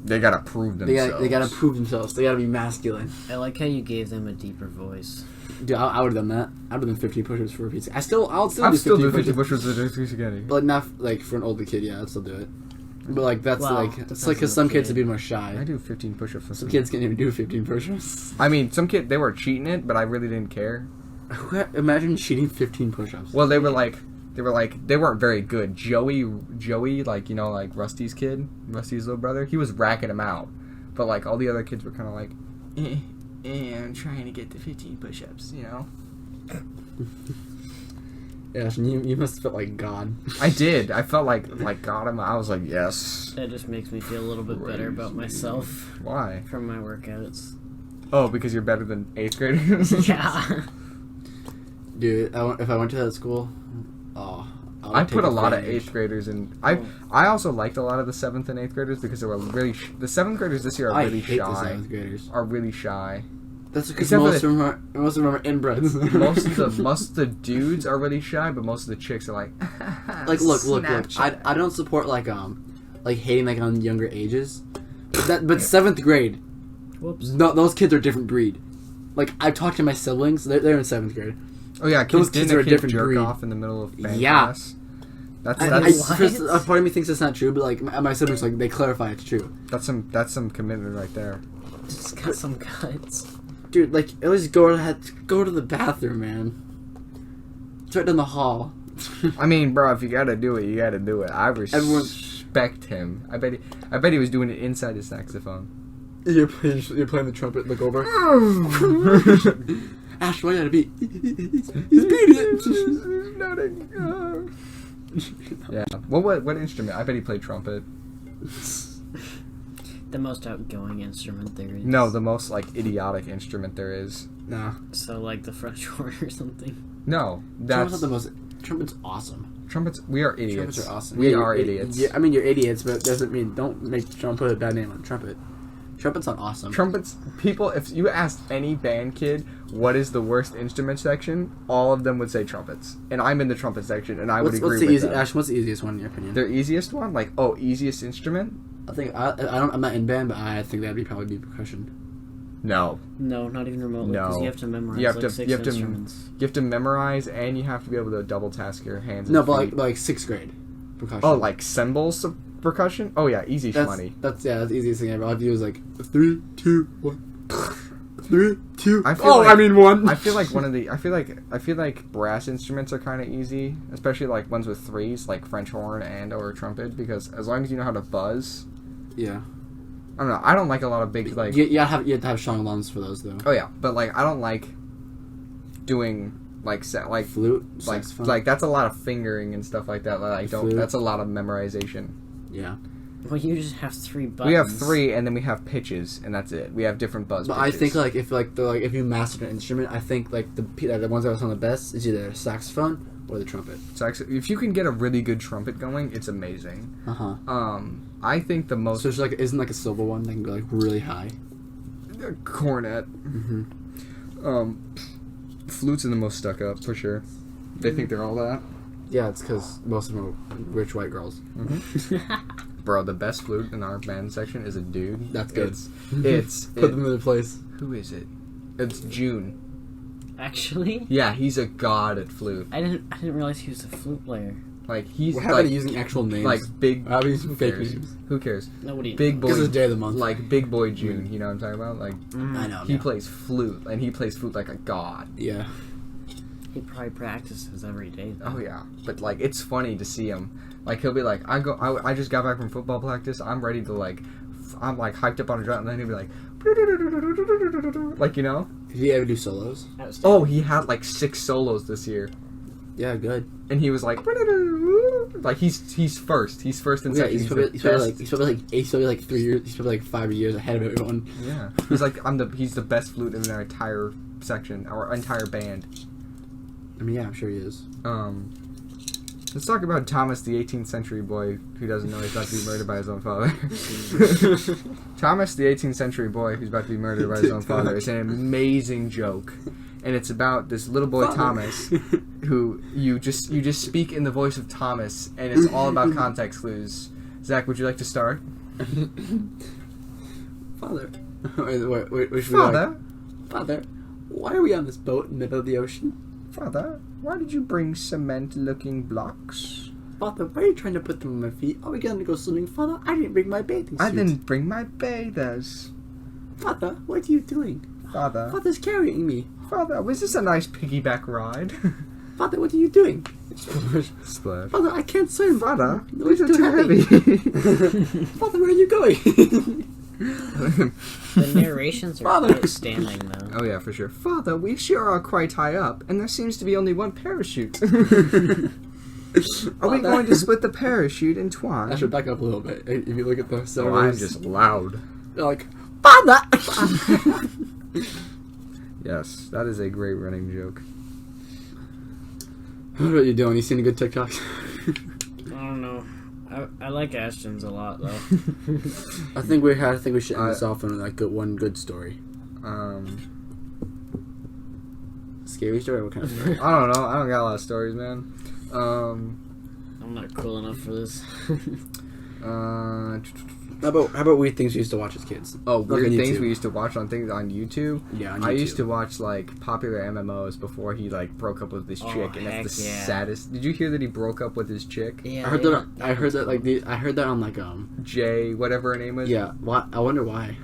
They gotta prove themselves. they gotta prove themselves. They gotta be masculine. I like how you gave them a deeper voice. Dude, I would have done that. I would have done 15 push-ups for a pizza. I'll still I'm do still 15 doing 50 push-ups. push-ups with a piece of candy. But like not like for an older kid, yeah, I'd still do it. But like that's Well, like depends it's like because on some the kids kid. would be more I shy. do 15 push-ups with Some kids can't even do 15 push-ups. I mean, some kid they were cheating it, but I really didn't care. Imagine cheating 15 push-ups. Well, they weren't very good. Joey, like like Rusty's little brother. He was racking them out, but like all the other kids were kind of like, I'm trying to get the 15 push-ups, Yeah, you must have felt like God. I did. I felt like God. I was like, yes. That just makes me feel a little bit better about myself Why? from my workouts. Oh, because you're better than 8th graders. Yeah. Dude, if I went to that school, I put a lot of 8th graders in. I also liked a lot of the 7th and 8th graders because they were really. The 7th graders this year are really I hate the shy. 7th graders. Are really shy. That's because Except for most of them are inbreds. Most of the dudes are really shy, but most of the chicks are like. Like look. Snapchat. I don't support like hating like on younger ages, but 7th grade. Whoops. No, those kids are a different breed. Like I've talked to my siblings, they're in 7th grade. Oh yeah, Those kids didn't are a a kid different jerk breed. off in the middle of band Yeah. class? That's What? A part of me thinks that's not true, but like my siblings like they clarify it's true. that's some commitment right there. Just got some cuts. Dude, like at least go to the bathroom, man. It's right down the hall. I mean, bro, if you gotta do it, you gotta do it. I respect him. I bet he was doing it inside his saxophone. You're playing the trumpet. Look over. Ash, why you gotta beat? He's beating it. Yeah. What instrument? I bet he played trumpet. The most outgoing instrument there is. No, the most like idiotic instrument there is. Nah. So like the French horn or something. No, Trumpet's that's not the most. Trumpet's awesome. trumpets. We are idiots. Trumpets are awesome. We Yeah, are you're- idiots. Yeah, I mean, you're idiots, but it doesn't mean don't put a bad name on trumpet. Trumpet's not awesome. Trumpets. People, if you asked any band kid what is the worst instrument section, all of them would say trumpets. And I'm in the trumpet section, and I would agree what's the with that. Ash, what's the easiest one in your opinion? Their easiest one, like easiest instrument. I think I'm not in band, but I think that'd probably be percussion. No, No, not even remotely. No. Because you have to memorize You have like to- 6 you have to- instruments. you have to memorize, and you have to be able to double task your hands. No, and but feet. like 6th grade percussion. Oh, like cymbals percussion? Oh yeah, easy money. That's the easiest thing ever. All I have to do is like 3, 2, 1. 3, 2. I feel like- I mean 1. I feel like I feel like brass instruments are kind of easy, especially like ones with 3s, like French horn and or trumpet, because as long as you know how to buzz. Yeah. I don't know. I don't like a lot of big like. You have to have strong lungs for those though. Oh yeah, but like I don't like doing like Flute, like saxophone. like that's a lot of fingering and stuff like that. Like I don't. Flute. That's a lot of memorization. Yeah. Well, you just have 3 buttons. We have 3, and then we have pitches, and that's it. We have different buzz But pitches. I think if you mastered an instrument, I think like the ones that sound the best is either saxophone or the trumpet. If you can get a really good trumpet going, it's amazing. I think the most... So it's like isn't like a silver one that can go like really high. Cornet. Flutes are the most stuck up for sure. They think they're all that. Yeah, it's because most of them are rich white girls. Bro, the best flute in our band section is a dude. That's good. It's Put them in their place. Who is it? It's June. Actually? Yeah, he's a god at flute. I didn't realize he was a flute player. Like he's We're like having using actual names. like big. We're having using Who fake cares? names. Who cares? Nobody Big knows. boy. Because it's day of the month. Like big boy June. You know what I'm talking about? Like I know. he plays flute, and he plays flute like a god. Yeah. He probably practices every day, though. Oh yeah, but like it's funny to see him. Like he'll be like, I just got back from football practice. I'm ready to like, I'm like hyped up on a drum, and then he'll be like, like you know. Did he ever do solos? Oh, he had like 6 solos this year, Yeah, good. and he was like he's first. He's first and Yeah, second. he's probably like 3 years. He's probably like 5 years ahead of everyone. Yeah, he's like he's the best flute in their entire section or entire band. I mean, yeah, I'm sure he is. Let's talk about Thomas, the 18th century boy who doesn't know he's about to be murdered by his own father. Thomas, the 18th century boy who's about to be murdered by his own father. It's an amazing joke, and it's about this little boy Thomas, who you just speak in the voice of Thomas, and it's all about context clues. Zach, would you like to start? Father. Wait, Father, Father, why are we on this boat in the middle of the ocean? Father, why did you bring cement-looking blocks? Father, why are you trying to put them on my feet? Are we going to go swimming? Father, I didn't bring my bathing suit. I didn't bring my bathers. Father, what are you doing? Father, Father's carrying me. Father, was this a nice piggyback ride? Father, what are you doing? Splash. Father, I can't swim. Father, No, these it's are too heavy. Father, where are you going? The narrations are Father. outstanding, though. Oh yeah, for sure. Father, we sure are quite high up, and there seems to be only one parachute. Are we going to split the parachute in twine? I should back up a little bit. If you look at the Oh, I'm just loud. They're like, Father! Yes, that is a great running joke. What are you doing? You seen any good TikToks? I don't know. I like Ashton's a lot, though. I think we should end this off on like one good story. Scary story? What kind of story? I don't know. I don't got a lot of stories, man. I'm not cool enough for this. How about weird things we used to watch as kids? Oh, Like weird on things YouTube. we used to watch on things on YouTube. Yeah, on I used YouTube. to watch like popular MMOs before he like broke up with this Oh, chick, and that's the heck yeah. saddest. Did you hear that he broke up with his chick? Yeah, I heard that. I heard that on like Jay, whatever her name is. Yeah. What? I wonder why.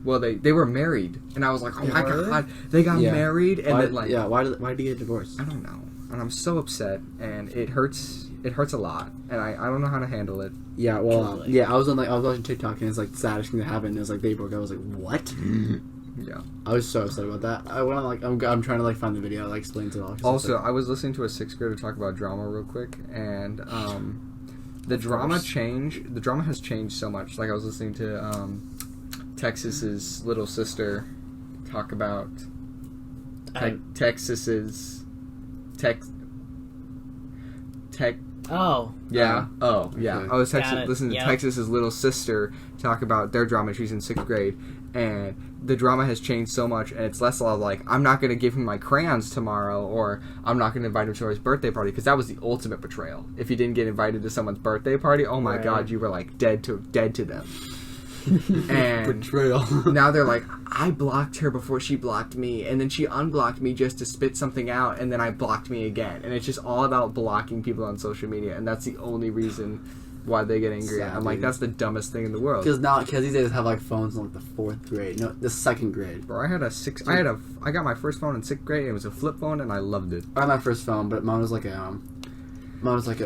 Well, they were married, and I was like, oh my Were? god, they got Yeah. married, and Why, then like, Why did he get divorced? I don't know, and I'm so upset, and it hurts. It hurts a lot, and I don't know how to handle it. Yeah. Well. Totally. I was watching TikTok and it's like the saddest thing that happened. And it's like they broke up. I was like, what? Yeah. I was so upset about that. I went on, like I'm trying to like find the video. Like explains it all. 'Cause Also, it's, like, I was listening to a 6th grader talk about drama real quick, and the drama has changed so much. Like I was listening to Texas's little sister talk about Texas's tech. Oh. Yeah. Oh, yeah. Okay. I was Got it. listening to Yep. Texas's little sister talk about their drama. She's in 6th grade, and the drama has changed so much, and it's less like, I'm not going to give him my crayons tomorrow, or I'm not going to invite him to his birthday party, because that was the ultimate betrayal. If you didn't get invited to someone's birthday party, oh my Right. god, you were like dead to them. And betrayal. now they're like, I blocked her before she blocked me, and then she unblocked me just to spit something out, and then I blocked me again. And it's just all about blocking people on social media, and that's the only reason why they get angry. Sad, I'm like, dude. that's the dumbest thing in the world. Because these days have like phones in like the 4th grade. No, the 2nd grade. Bro, I got my first phone in 6th grade, and it was a flip phone, and I loved it. I had my first phone, but mine was like an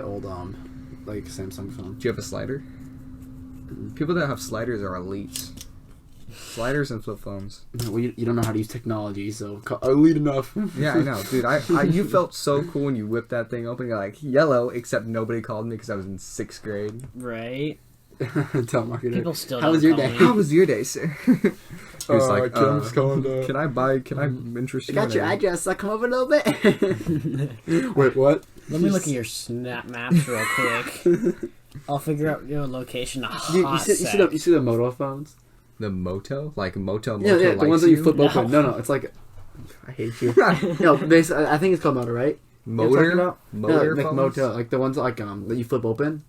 old like Samsung phone. Do you have a slider? People that have sliders are elites. Sliders and flip phones. Well, you don't know how to use technology, so elite enough. Yeah, I know, dude. You felt so cool when you whipped that thing open. You're like, yellow, except nobody called me because I was in 6th grade. Right. Telemarketer. People still How don't was your call day? me. How was your day, sir? He was like, Kim's calling can I'm I interested. got your address. I'll come over a little bit. Wait, what? Let me look at your snap maps real quick. I'll figure out your location. You see the Moto phones? The Moto? Like Moto Yeah, the likes ones that you you? flip open. No, it's like... I hate you. No, I think it's called Moto, right? Motor? No, Motor like phones? Moto, like the ones that you flip open.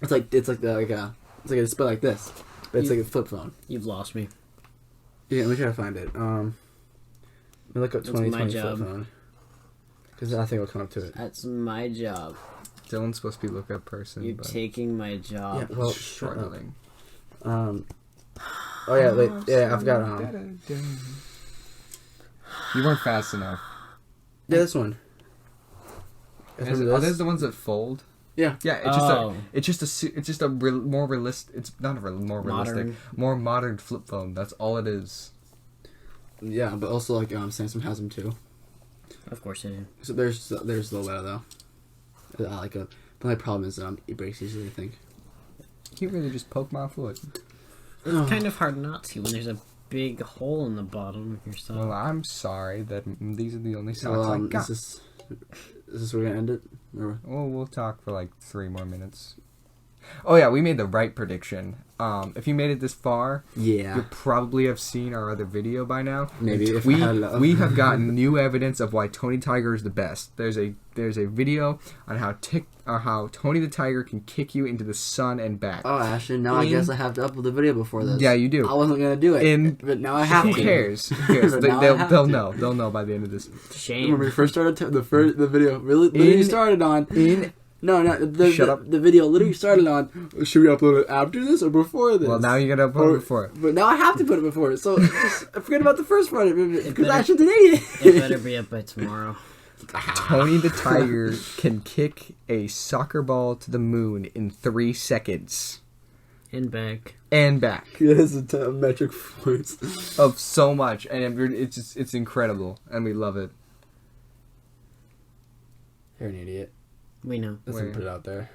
It's like a display like this, but it's like a flip phone. You've lost me. Yeah, let me try to find it. Let me look up That's my 2020 flip job. phone. Because I think I'll come up to it. That's my job. Dylan's supposed to be look-up person. You're but taking my job. Yeah, well, struggling. Oh yeah, wait, yeah, I forgot. You weren't fast enough. Yeah, this one. Are those the ones that fold? Yeah. Yeah, it's just a more realistic. It's not more realistic, more modern flip phone. That's all it is. Yeah, but also like Samsung has them too. Of course I do. So there's a little better though. I like it. The only problem is it breaks easily. I think. You really just poke my foot. It's kind of hard not to when there's a big hole in the bottom of your sock. Well, I'm sorry that these are the only socks I got. Is this where we're gonna end it? Or... Well, we'll talk for like 3 more minutes. Oh yeah, we made the right prediction. If you made it this far, Yeah. you probably have seen our other video by now. Maybe if we I had we have gotten new evidence of why Tony Tiger is the best. There's a video on how Tony the Tiger can kick you into the sun and back. Oh, Ashton, now I guess I have to upload the video before this. Yeah, you do. I wasn't gonna do it, but now I have Who to. cares? Who cares? But They, now I they'll have they'll to. know. They'll know by the end of this. Shame. When we first started the video literally started on Shut up. The video literally started on. Should we upload it after this or before this? Well, now you gotta upload it before. But now I have to put it before it. So just forget about the first part of it because better- Ashton's an idiot. It better be up by tomorrow. Tony the Tiger can kick a soccer ball to the moon in 3 seconds And back. and back He has a metric points. of so much, and it's incredible, and we love it. You're an idiot. We know. Let's Wait. put it out there.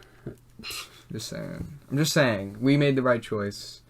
Just saying. I'm just saying. We made the right choice.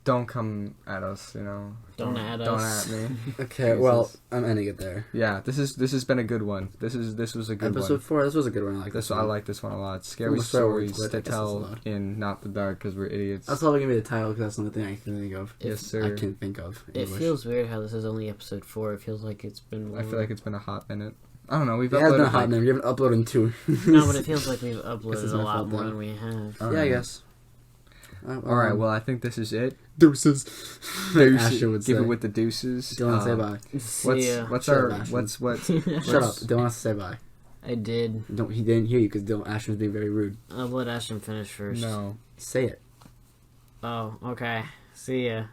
Don't come at us, you know. Don't at Don't us. at me. Okay, well, I'm ending it there. Yeah, this has been a good one. This was a good Episode one. 4. This was a good one. I like This one. I like this one a lot. Scary Almost swear words, stories but I to guess it's tell allowed. in not the dark because we're idiots. That's probably gonna be the title because that's the only thing I can think of. Yes, sir. I can think of. in It English. feels weird how this is only episode 4. It feels like it's been I feel like it's been a hot minute. I don't know. We've It has been a uploaded hot like, minute. You haven't uploaded in 2. No, but it feels like we've Guess uploaded it's a my lot fault more then. than we have. All Yeah, I right. guess. All right. Well, I think this is it. Deuces. Deuces. Ashton would Give say. it with the deuces. Dylan, say bye. See ya. What's Shut our up, Ashton. what's Shut up. Dylan has to say bye. I did. He didn't hear you because Ashton was being very rude. I'll let Ashton finish first. no. Say it. Oh, okay. See ya.